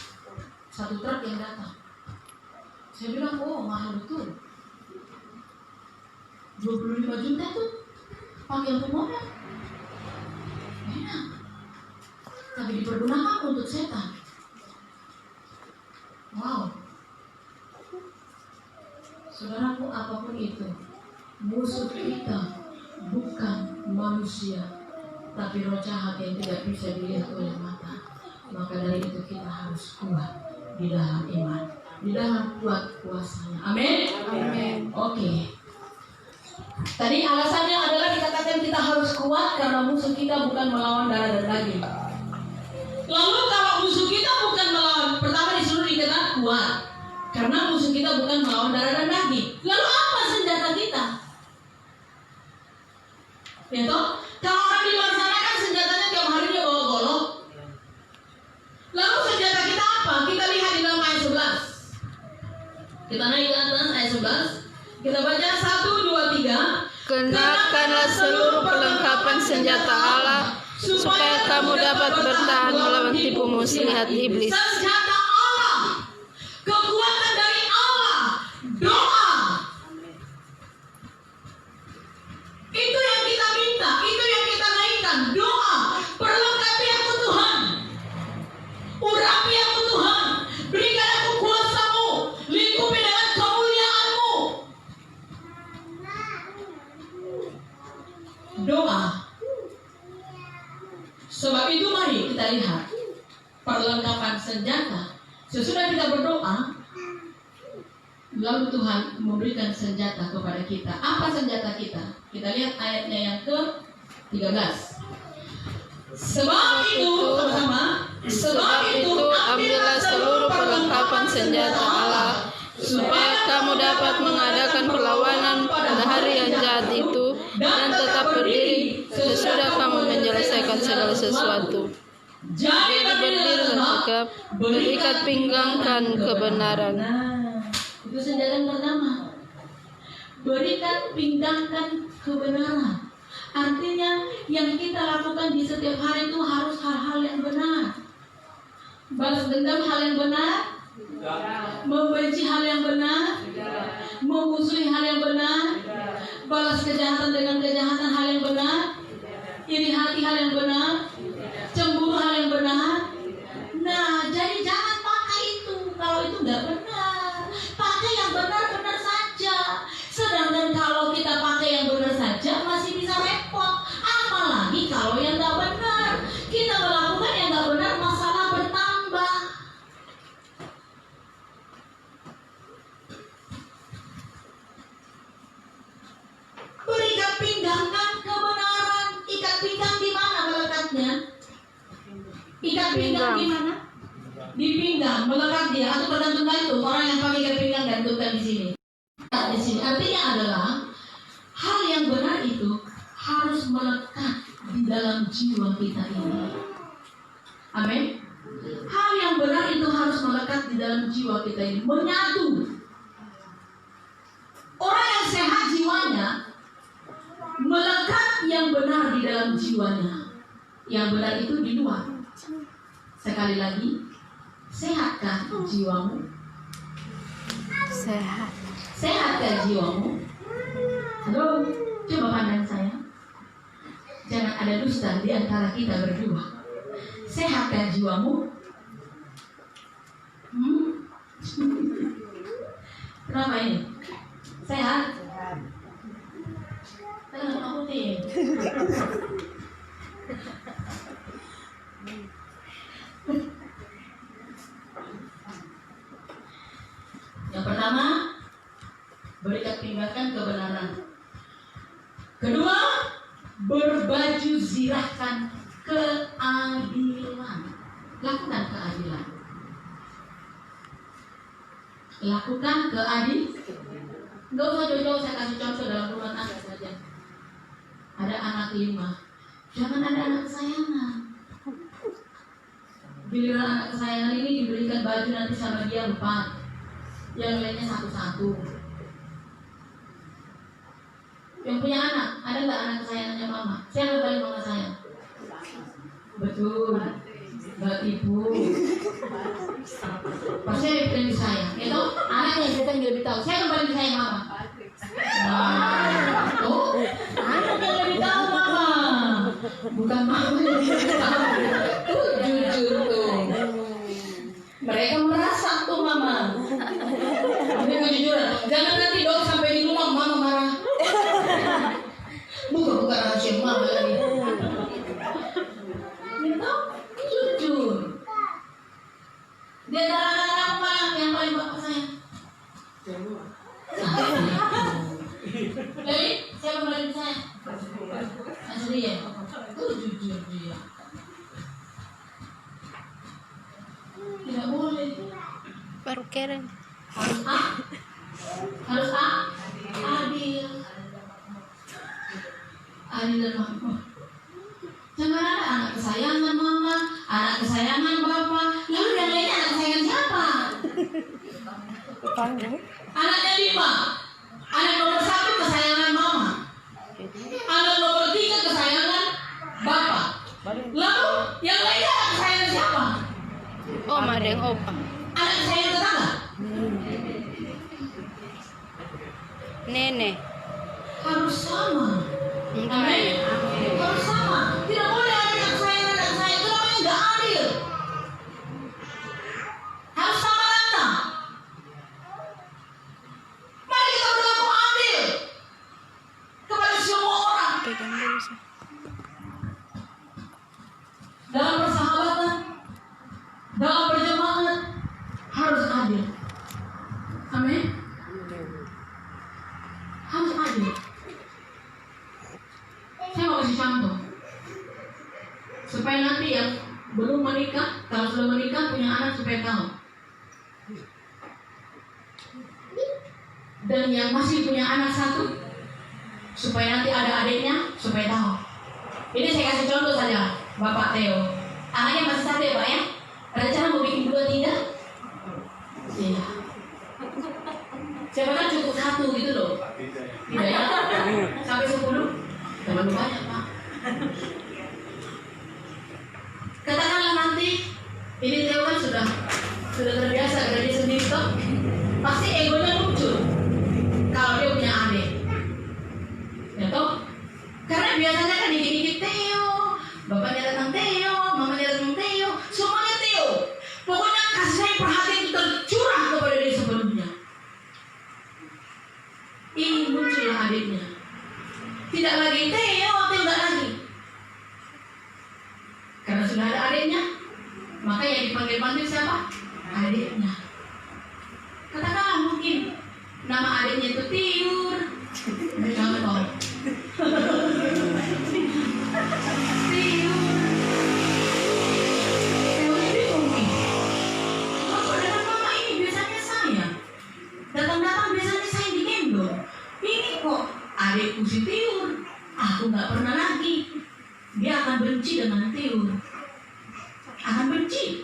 Satu truk yang datang. Saya bilang, oh mahal betul. 25 juta tuh panggil pemohon. Enak. Tapi dipergunakan untuk setan. Wow. Saudaraku, apapun itu, musuh kita bukan manusia, tapi roh jahat yang tidak bisa dilihat oleh mata. Maka dari itu kita harus kuat di dalam iman, di dalam kuat kuasanya. Amin. Amin. Oke. Tadi alasannya adalah dikatakan kita harus kuat karena musuh kita bukan melawan darah dan daging. Lalu kalau musuh kita bukan melawan, pertama disuruh dikatakan kuat karena musuh kita bukan melawan darah dan daging. Lalu apa senjata kita? Ya toh? Kalau orang di luar sana kan senjatanya tiap hari dia bawa golok. Lalu senjata kita apa? Kita lihat di dalam ayat 11. Kita naik ke atas ayat 11. Kita baca 1, 2, 3. Kenakanlah seluruh perlengkapan senjata Allah supaya kamu dapat bertahan melawan tipu muslihat iblis. Senjata Allah, kekuatan dari Allah, doa. Itu yang kita minta, itu yang kita naikkan. Doa, perlengkapi aku Tuhan, urapi aku Tuhan, berikan aku kuasa-Mu, lingkupi dengan kemuliaan-Mu. Doa. Sebab itu mari kita lihat perlengkapan senjata. Sesudah kita berdoa, lalu Tuhan memberikan senjata kepada kita. Apa senjata kita? Kita lihat ayatnya yang ke-13. Sebab itu ambillah seluruh perlengkapan senjata Allah supaya kamu dapat mengadakan perlawanan pada hari yang jahat itu dan tetap berdiri sesudah kamu menyelesaikan segala sesuatu. Jadi berdirilah tegap, berikat pinggangkan kebenaran. Nah, itu senjata yang pertama. Berikan pinggangkan kebenaran. Artinya yang kita lakukan di setiap hari itu harus hal-hal yang benar. Balas dendam hal yang benar, membenci hal yang benar, memusuhi hal yang benar, balas kejahatan dengan kejahatan hal yang benar, iri hati hal yang benar, cemburu hal yang benar. Nah, jadi jangan pakai itu kalau itu nggak benar. Pakai yang benar-benar saja. Sedangkan kalau kita pakai yang benar saja masih bisa repot. Apalagi kalau yang nggak benar. Kita melakukan yang nggak benar, masalah bertambah. Berikan pinggangkan kebenaran. Ikat pinggang di mana melekatnya? Ikat pinggang di mana? Di pinggang, melekat dia atau bergantungkan itu. Orang yang pakai ikat pinggang gantungkan di sini. Di sini artinya adalah hal yang benar itu harus melekat di dalam jiwa kita ini. Amin. Hal yang benar itu harus melekat di dalam jiwa kita ini, menyatu. Orang yang sehat jiwa jiwanya, melekat yang benar di dalam jiwanya. Yang benar itu di luar. Sekali lagi, sehatkah jiwamu? Sehat. Sehatkah jiwamu? Halo, coba pandang saya. Jangan ada dusta di antara kita berdua. Sehatkah jiwamu? Kenapa ini? Sehat? Kenapa kamu putih? Yang pertama, berikan tindakan kebenaran. Kedua, berbaju zirahkan keadilan. Lakukan keadilan. Lakukan keadilan. Enggak usah jauh-jauh, saya kasih contoh dalam rumah tangga saja. Ada anak 5. Jangan ada anak kesayangan. Giliran anak kesayangan ini diberikan baju nanti sama dia 4. Yang lainnya 1-1. Yang punya anak, ada nggak anak kesayangannya mama? Siapa paling mama sayang? Betul, Mbak Ibu. Pasti lebih sayang. Itu anaknya yang lebih tahu. Siapa yang paling sayang mama? Nah, tuh anak yang lebih tahu mama. Bukan mama yang lebih tahu. Tuh jujur tuh. Mereka merasa tuh mama. Ini kejujuran. Jangan nanti dong sampai di rumah mama marah. Bukan rahasia mama lagi. Itu jujur. Di antara anak-anak mana yang paling bapak sayang? Jadi siapa yang paling sayang? Asli ya. Itu jujur dia. Tidak boleh. Baru keren. Harus adil. Adil dan makmur. Jangan ada anak kesayangan mama, anak kesayangan bapak. Lalu yang lainnya anak kesayangan siapa? Anaknya 5. Anak nomor 1 kesayangan mama. Anak nomor 3 kesayangan bapak. Lalu yang lainnya anak kesayangan siapa? Om ada yang opa. Anak kesayangan tetangga. Nenek. Harus sama. Amin. Harus sama. Tidak boleh ada anak kesayangan. Itu namanya nggak adil. Harus sama rata. Mari kita berlaku adil kepada semua orang. Pegang dulu sih. Dalam persahabatan, dalam berjemaah harus adil. Amin. Harus adil. Saya mau kasih contoh supaya nanti yang belum menikah, kalau sudah menikah punya anak supaya tahu. Dan yang masih punya anak 1 supaya nanti ada adiknya supaya tahu. Ini saya kasih contoh saja, Bapak Theo. Anaknya masih 1 ya Pak ya? Rencana mau bikin 2 tidak? Iya. Siapa kan cukup 1 gitu loh. Tidak ya? Sampai 10? Terlalu banyak Pak. Katakanlah nanti ini Theo kan sudah terbiasa gaji sendiri toh, pasti egonya muncul kalau dia punya adik, ya toh? Karena biasanya kan dikit-dikit Theo, bapaknya datang Theo, mamanya datang Theo, semuanya Theo. Pokoknya kasih sayang perhatian itu tercurah kepada dia sebelumnya. Ini muncullah adiknya. Tidak lagi Theo tidak lagi. Karena sudah ada adiknya, maka yang dipanggil-panggil siapa? Adiknya. Katakanlah mungkin nama adiknya itu Tiur. Contoh. Tiur. Theo ini mungkin. Kalau dengan mama ini biasanya saya. Datang-datang biasanya saya digendong. Ini kok adikku si Tiur. Aku nggak pernah lagi. Dia akan benci dengan Tiur. Akan benci.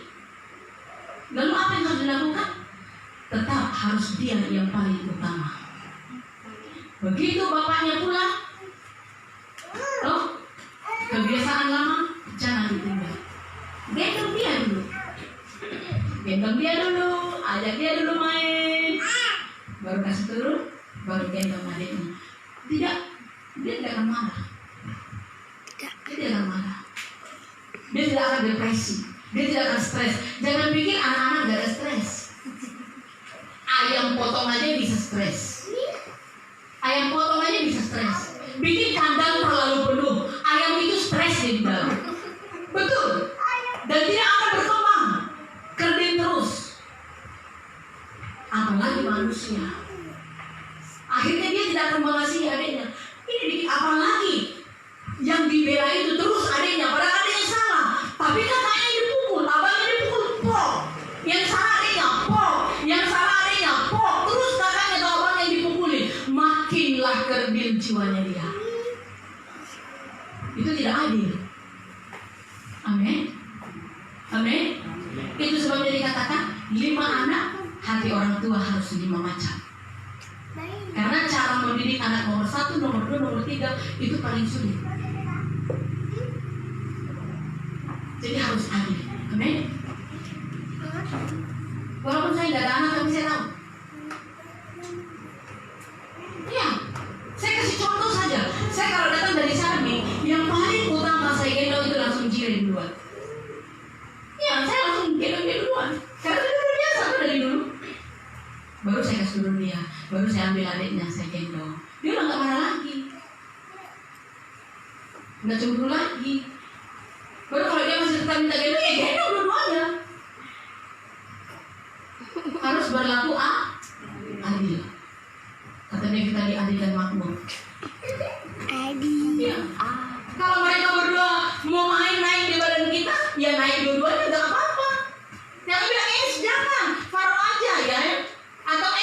Lalu apa yang harus dilakukan? Tetap harus dia yang paling utama. Begitu bapaknya pulang, oh, kebiasaan lama jangan ditinggal. Gendong dia dulu, ajak dia dulu main, baru kasih turun, baru gendong adiknya. Tidak, dia tidak akan marah. Dia tidak akan marah. Dia tidak akan depresi. Dia tidak akan stres. Jangan pikir anak-anak gak ada stres. Ayam potong aja bisa stres. Ayam potong aja bisa stres. Bikin kandang terlalu penuh, ayam itu stres di dalam. Betul. Dan tidak akan berkembang, kerdil terus. Apalagi manusia. Akhirnya dia tidak akan mengasihi adiknya. Ini dikit apalagi yang dibela itu terus adiknya, padahal adiknya salah. Tapi kakaknya dipukul, abangnya dipukul, pok. Yang salah adiknya, pok. Yang salah adiknya, pok. Terus kakaknya atau abangnya dipukuli, makinlah kerdil jiwanya dia. Itu tidak adil. Amin. Amin. Itu sebabnya dikatakan 5 anak, hati orang tua harus 5 macam. Karena cara mendidik anak nomor 1, nomor 2, nomor 3 itu paling sulit. Jadi harus adil. Amin. Walaupun saya tidak ada anak, tapi saya tahu. Ya, saya kasih contoh saja. Saya kalau datang dari Sarmi, yang paling utama saya gendong itu langsung jirin duluan. Ya, saya langsung gendong dia duluan. Karena itu udah biasa tuh dari dulu. Baru saya kasih turun dia, baru saya ambil adiknya, saya gendong. Dia udah gak marah lagi, gak cemburu lagi. Baru kalau dia masih tetap minta gendong, ya gendong dua-duanya. Harus berlaku adil. Kata Devi tadi, adil dan makmur. Ya. Kalau mereka berdua mau main-main di badan kita, ya naik dua-duanya gak apa-apa. Yang bilang jangan, Faro aja ya. Atau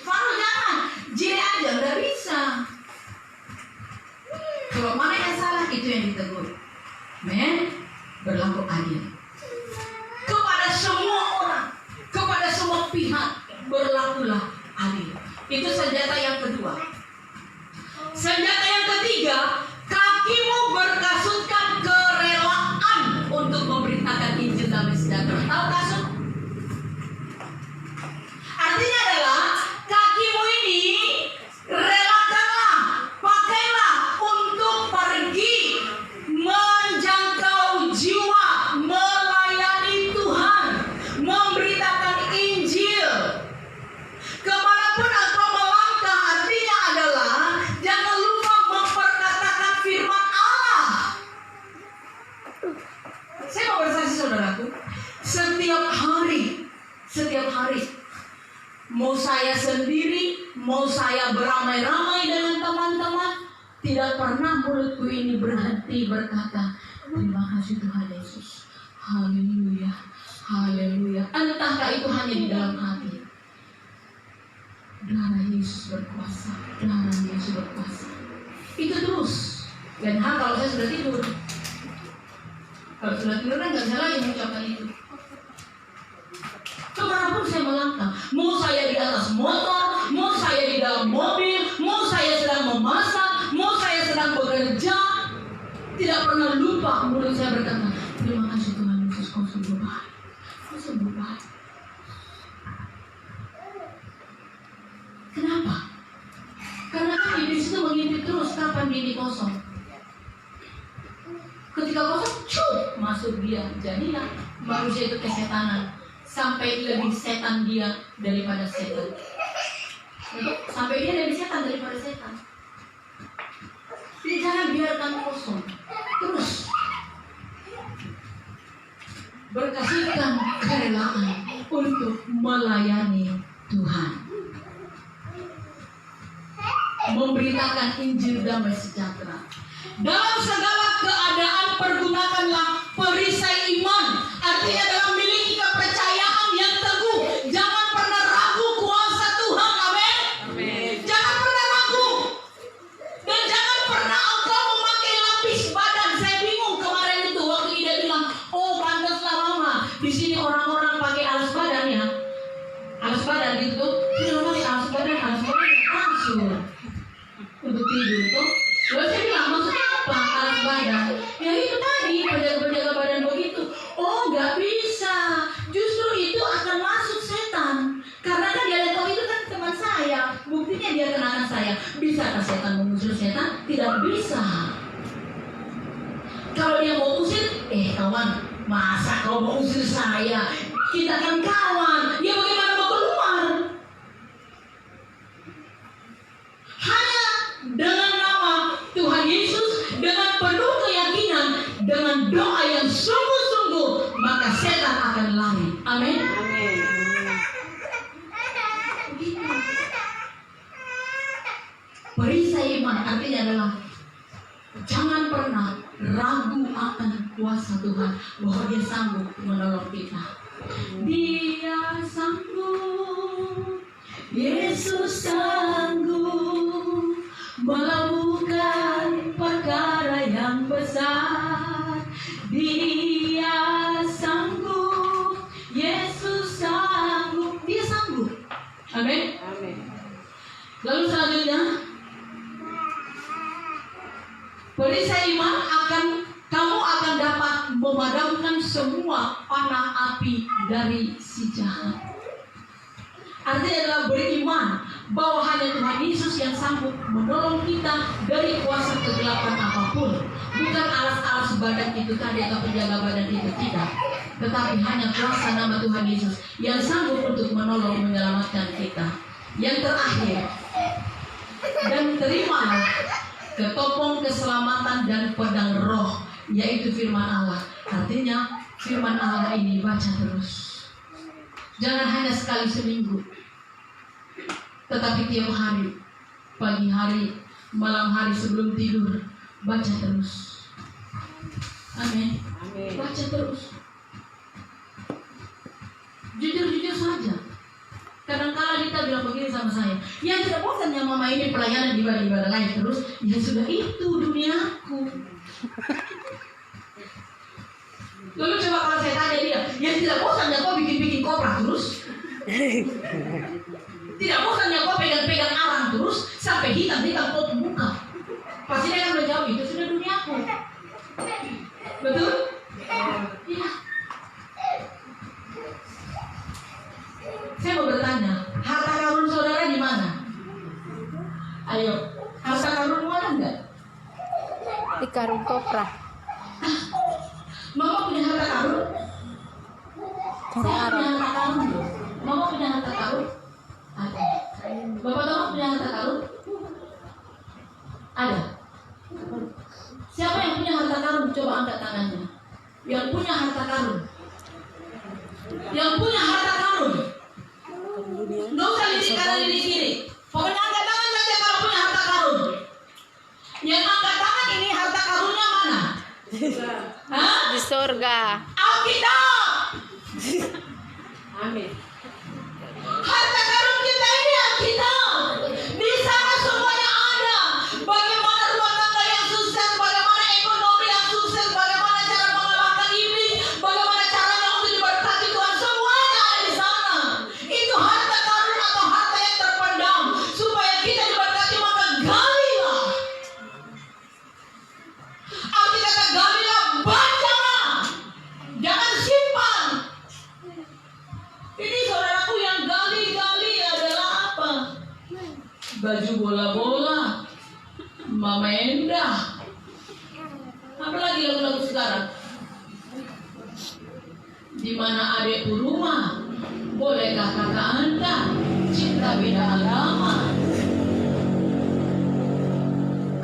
Faro jangan, Jire aja, nggak bisa. Kalau mana yang salah itu yang ditegur. Men, berlaku adil kepada semua orang, kepada semua pihak, berlakulah adil. Itu senjata yang kedua. Senjata yang ketiga, kakimu berkasutkan kerelaan untuk memberitakan Injil damai sejahtera. Tahu kasut? Artinya adalah kakimu ini relakanlah, pakailah untuk pergi menjangkau jiwa, melayani Tuhan, memberitakan Injil. Kemanapun engkau melangkah, artinya adalah jangan lupa memperkatakan firman Allah. Saya mau bersaksi saudaraku, setiap hari, mau saya sendiri, mau saya beramai-ramai dengan teman-teman, tidak pernah mulutku ini berhenti berkata, terima kasih Tuhan Yesus, haleluya, haleluya. Entahkah itu hanya di dalam hati. Darah Yesus berkuasa, darah Yesus berkuasa. Itu terus. Dan kalau saya sudah tidur, kalau sudah tidur kan nggak bisa lagi mengucapkan itu. Kemanapun saya melangkah, mau saya di atas motor, mau saya di dalam mobil, mau saya sedang memasak, mau saya sedang bekerja, tidak pernah lupa mulut saya berkata, terima kasih Tuhan Yesus, kau sungguh baik, kau sungguh baik. Kenapa? Karena kan iblis itu mengintip terus kapan ini kosong. Ketika kosong, masuk dia, jadilah manusia itu kesetanan. Sampai lebih setan dia daripada setan. Sampai dia lebih setan daripada setan. Jadi jangan biarkan kosong. Terus berkasihkan kerelaan untuk melayani Tuhan, memberitakan Injil damai sejahtera. Dalam segala keadaan pergunakanlah perisai iman. Artinya dalam miliki kepercayaan yang teguh. Jangan pernah ragu kuasa Tuhan. Amin. Jangan pernah ragu. Dan jangan pernah engkau memakai lapis badan. Saya bingung kemarin itu waktu dia bilang, oh pantaslah mama, di sini orang-orang pakai alas badan ya. Alas badan gitu tuh. Ini pakai alas badan langsung. saya. Bisakah setan mengusir setan? Tidak bisa. Kalau dia mau usir, kawan, masa kau mau usir saya? Kita kan kawan. Ya bagaimana mau keluar? Hanya dengan nama Tuhan Yesus, dengan penuh keyakinan, dengan doa yang sungguh-sungguh, maka setan akan lari. Amin. Perisai iman artinya adalah jangan pernah ragu akan kuasa Tuhan, bahwa Dia sanggup menolong kita. Dia sanggup, Yesus sanggup melakukan perkara yang besar. Dia sanggup, Yesus sanggup, Dia sanggup. Amin. Lalu selanjutnya, perisai iman kamu akan dapat memadamkan semua panah api dari si jahat. Artinya adalah beriman bahwa hanya Tuhan Yesus yang sanggup menolong kita dari kuasa kegelapan apapun. Bukan alas-alas badan itu tadi atau penjaga badan itu, tidak. Tetapi hanya kuasa nama Tuhan Yesus yang sanggup untuk menolong menyelamatkan kita. Yang terakhir, dan terimalah ketopong keselamatan dan pedang roh, yaitu firman Allah. Artinya firman Allah ini baca terus. Jangan hanya sekali seminggu, tetapi tiap hari, pagi hari, malam hari sebelum tidur, baca terus. Amin. Baca terus. Jujur-jujur saja. Kadang-kadang kita bilang begini sama saya, ya tidak bosan ya mama ini pelayanan di ibadah lain terus. Ya sudah, itu duniaku. Lalu coba kalau saya tanya dia, ya tidak bosan ya kau bikin-bikin kopra terus? Tidak bosan ya kau pegang-pegang arang terus sampai hitam-hitam kau muka? Pasti dia akan menjawab, itu sudah duniaku. Betul? Iya. Saya mau bertanya, harta karun saudara di mana? Ayo, harta karun ada enggak? Di karung kopra. Mama punya harta karun? Saya punya harta karun. Mama punya harta karun? Ada. Bapak Mama punya harta karun? Ada. Siapa yang punya harta karun? Coba angkat tangannya. Yang punya harta karun. Yang punya harta karun. Nggak usah lirik kanan lirik kiri. Pokoknya angkat tangan saja kalau punya harta karun. Yang angkat tangan ini harta karunnya mana? Hah? Di surga. Alkitab. Amin. Harta karun kita ini Alkitab. Di sana semuanya ada. Bagaimana rumah tangga yang sukses, bagaimana ekonomi yang sukses, bagaimana cara mengalahkan iblis, bagaimana caranya untuk diberkati Tuhan, semuanya ada di sana. Itu harta karun atau harta yang terpendam supaya kita diberkati, maka galilah. Arti kata galilah, bacalah, jangan simpan. Ini saudaraku, yang gali-gali adalah apa? Baju bola-bola, Mama Endah, apalagi lagu-lagu sekarang. Di mana adekku rumah, bolehkah kakak Anda cinta beda agama?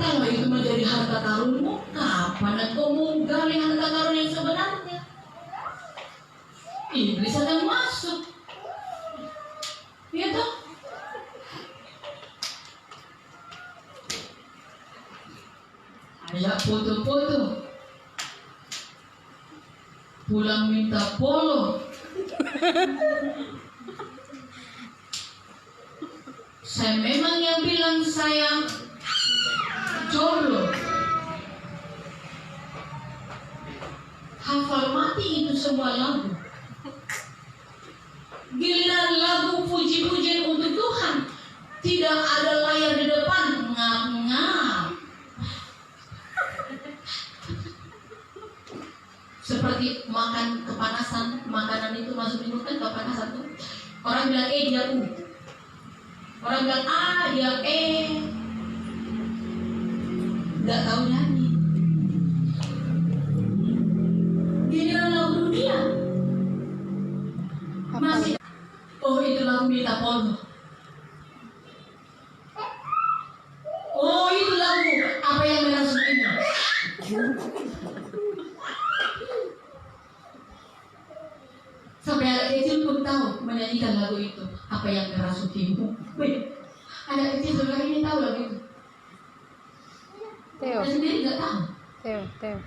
Kalau itu menjadi harta karunmu, kapan engkau mau gali harta karun yang sebenarnya? Iblis akan masuk. Iya toh? Ada foto-foto, pulang minta polo. Saya memang yang bilang saya jomblo. Hafal mati itu semua lagu. Giliran lagu puji-pujian untuk Tuhan, tidak ada layar di depan, ngap-ngap. Seperti makan kepanasan, makanan itu masuk di mulut kan kepanasan tuh. Orang bilang dia U. Orang bilang dia nggak tahu nyanyi. Giliran lagu dunia masih. Oh, itu lagu Mita Polo. Oh, itu lagu apa yang merasukinya. Sampai anak kecil pun tahu menyanyikan lagu itu. Apa yang merasukimu. Wih, anak kecil sebelah ini tahu lagu itu. Theo, Saya sendiri nggak tahu. Theo.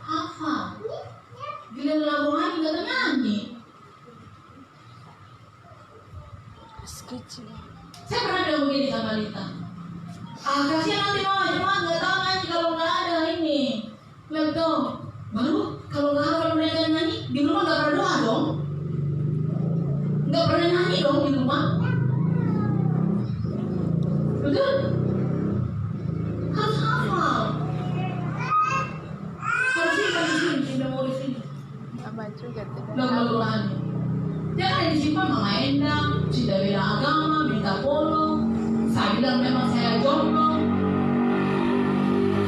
Hafal. Gila lagu lagi nggak tahu nyanyi. Saya pernah bilang begini sama Lita. Kasihan nanti mama cuma nggak tahu nyanyi kalau nggak ada ini. Laptop. Baru kalau nggak hafal mereka nyanyi di rumah nggak pernah doa dong. Nggak pernah nyanyi dong di rumah. Betul? Harus hafal. Harus simpan di sini, di memori sini. Apa juga tidak? Lagu-lagu lagi. Jangan disimpan Mama Endang, Cinta Bela Agama, Minta Polo. Saya bilang memang saya jomblo.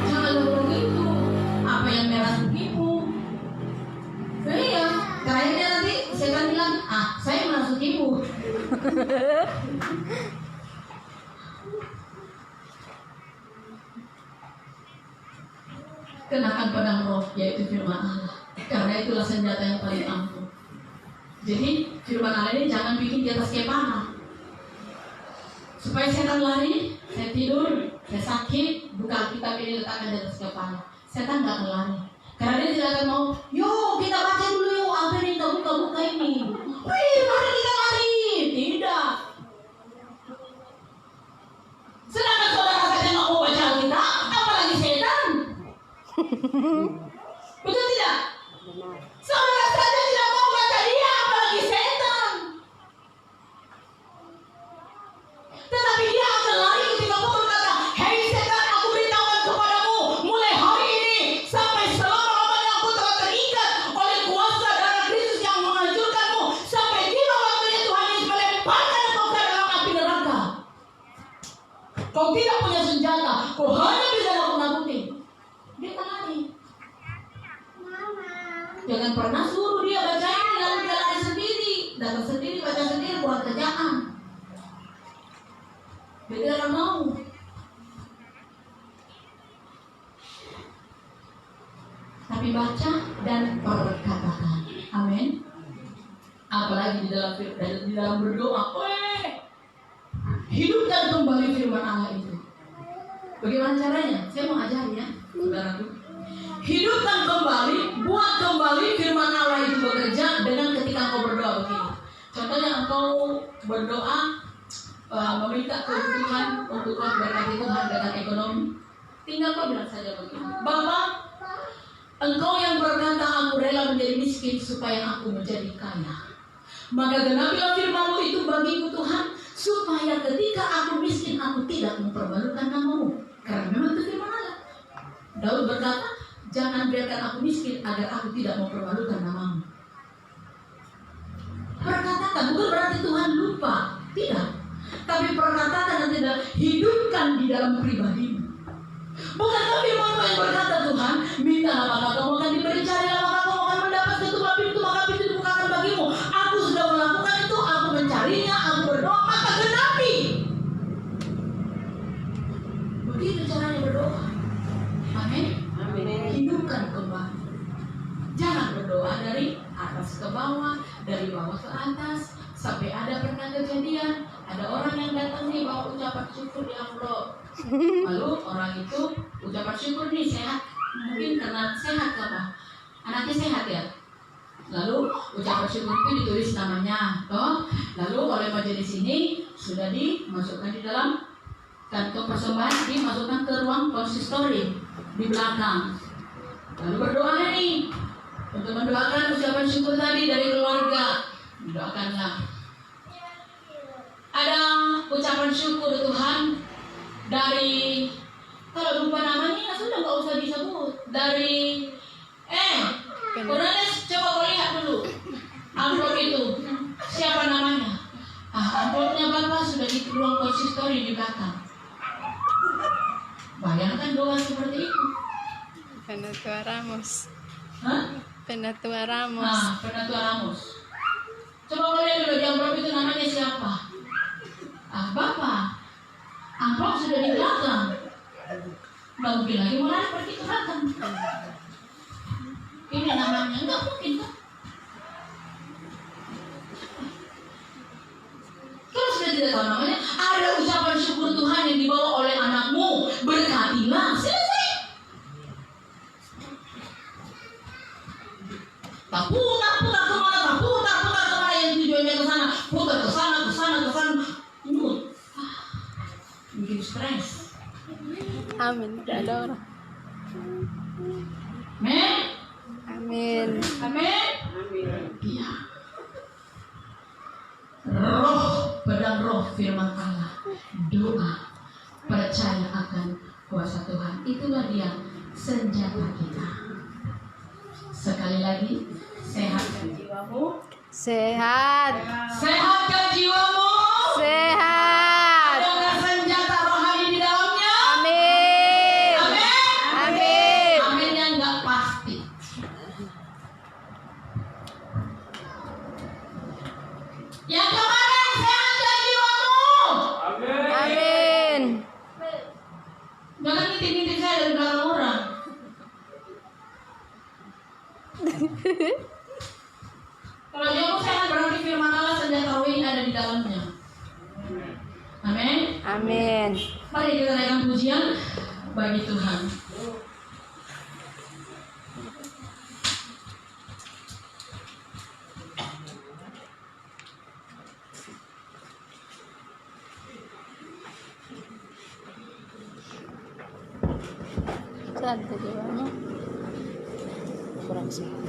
Jangan lagu itu. Apa yang merasukimu? Iya, kayaknya nanti saya akan bilang, saya merasukimu. Kenakan pedang roh, yaitu firman Allah. Karena itulah senjata yang paling ampuh. Jadi firman Allah ini jangan bikin di atas kepala. Supaya setan lari, saya tidur, saya sakit, buka kitab ini letakkan di atas kepala. Setan nggak akan lari. Karena dia tidak akan mau, yuk kita baca dulu yuk, apa ini, kita buka-buka ini. Wih, mari kita lari. Tidak. Sedangkan saudara saja nggak mau baca Alkitab, apalagi setan. Betul tidak? Saudara saja tidak mau baca dia, apalagi setan. Tetapi dia akan lari ketika kau berkata, hei setan, aku beritahukan kepadamu, mulai hari ini sampai selama-lamanya aku telah terikat oleh kuasa darah Kristus yang menghancurkanmu, sampai tiba waktunya Tuhan Yesus melemparkan engkau ke dalam api neraka. Kau tidak punya senjata, kau hanya bisa nakut-nakutin. Dia akan lari. Jangan pernah suruh dia bacain lalu dia lari sendiri, datang sendiri, baca sendiri, buat kerjaan. Dia tidak akan mau. Tapi baca dan perkatakan. Amin. Apalagi di dalam berdoa. Hidupkan kembali firman Allah itu. Bagaimana caranya? Saya mau ajari ya, saudaraku. Hidupkan kembali, buat kembali firman Allah itu bekerja dengan ketika engkau berdoa begini. Contohnya engkau berdoa meminta kebutuhan untuk kau berkati Tuhan dengan ekonomi. Tinggal kau bilang saja begini, Bapak, engkau yang berkata aku rela menjadi miskin supaya aku menjadi kaya. Maka genapilah firman-Mu itu bagiku Tuhan, supaya ketika aku miskin aku tidak mempermalukan namamu. Karena memang itu firman Allah. Daud berkata, jangan biarkan aku miskin agar aku tidak mempermalukan namamu. Perkataan bukan berarti Tuhan lupa, tidak. Tapi perkataan dan tidak hidupkan di dalam pribadimu. Bukankah firman-Mu yang berkata Tuhan, mintalah maka kamu akan diberi, carilah maka kamu akan mendapat, ketuklah pintu maka pintu dibukakan bagimu. Aku sudah melakukan itu, aku mencarinya, aku berdoa, maka genapi. Begitu caranya berdoa. Amin. Hidupkan kembali. Jangan berdoa dari atas ke bawah, dari bawah ke atas, sampai ada pernah kejadian, ada orang yang datang nih bawa ucapan syukur di amplop. Lalu orang itu ucapan syukur nih sehat, mungkin karena sehat apa? Anaknya sehat ya. Lalu ucapan syukur itu ditulis namanya, toh. Lalu oleh majelis ini sudah dimasukkan di dalam kantong persembahan, dimasukkan ke ruang konsistori di belakang. Lalu berdoa nih untuk mendoakan ucapan syukur tadi dari keluarga. Doakanlah. Ada ucapan syukur Tuhan dari, kalau lupa namanya sudah nggak usah disebut, dari Cornelis, coba kau lihat dulu amplop itu siapa namanya. Amplopnya Bapak sudah di ruang konsistori di belakang. Bayangkan doa seperti itu. Penatua Ramos. Hah? Penatua Ramos. Nah, Penatua Ramos. Coba kalian dulu di amplop itu namanya siapa? Ah, Bapak. Amplop sudah di belakang. Nggak mungkin lagi mau lari pergi ke belakang. Ini namanya nggak mungkin kan? Kalau sudah tidak tahu namanya, ada ucapan syukur Tuhan yang dibawa oleh anakmu. Berkatilah, selesai. Tak putar kemana, tak putar kemana yang tujuannya ke sana, putar ke sana. Bikin stres. Amin. Tidak ada orang. Men? Amin. Amin. Iya. Pedang roh firman Allah, doa, percaya akan kuasa Tuhan, itulah dia senjata kita. Sekali lagi, sehatkan jiwamu. Sehat. Sehatkan jiwamu. Sehat. Adakah senjata rohani di dalamnya? Amin. Amin. Amin. Aminnya nggak pasti. Yang kemarin sehatkan jiwamu. Amin. Jangan ngintip-ngintip saya dari belakang orang. Kalau jiwamu sehat berarti firman Allah senjata rohani ada di dalamnya. Amin. Amin. Mari kita naikkan pujian bagi Tuhan. Cantik jiwamu. Kurang sehat.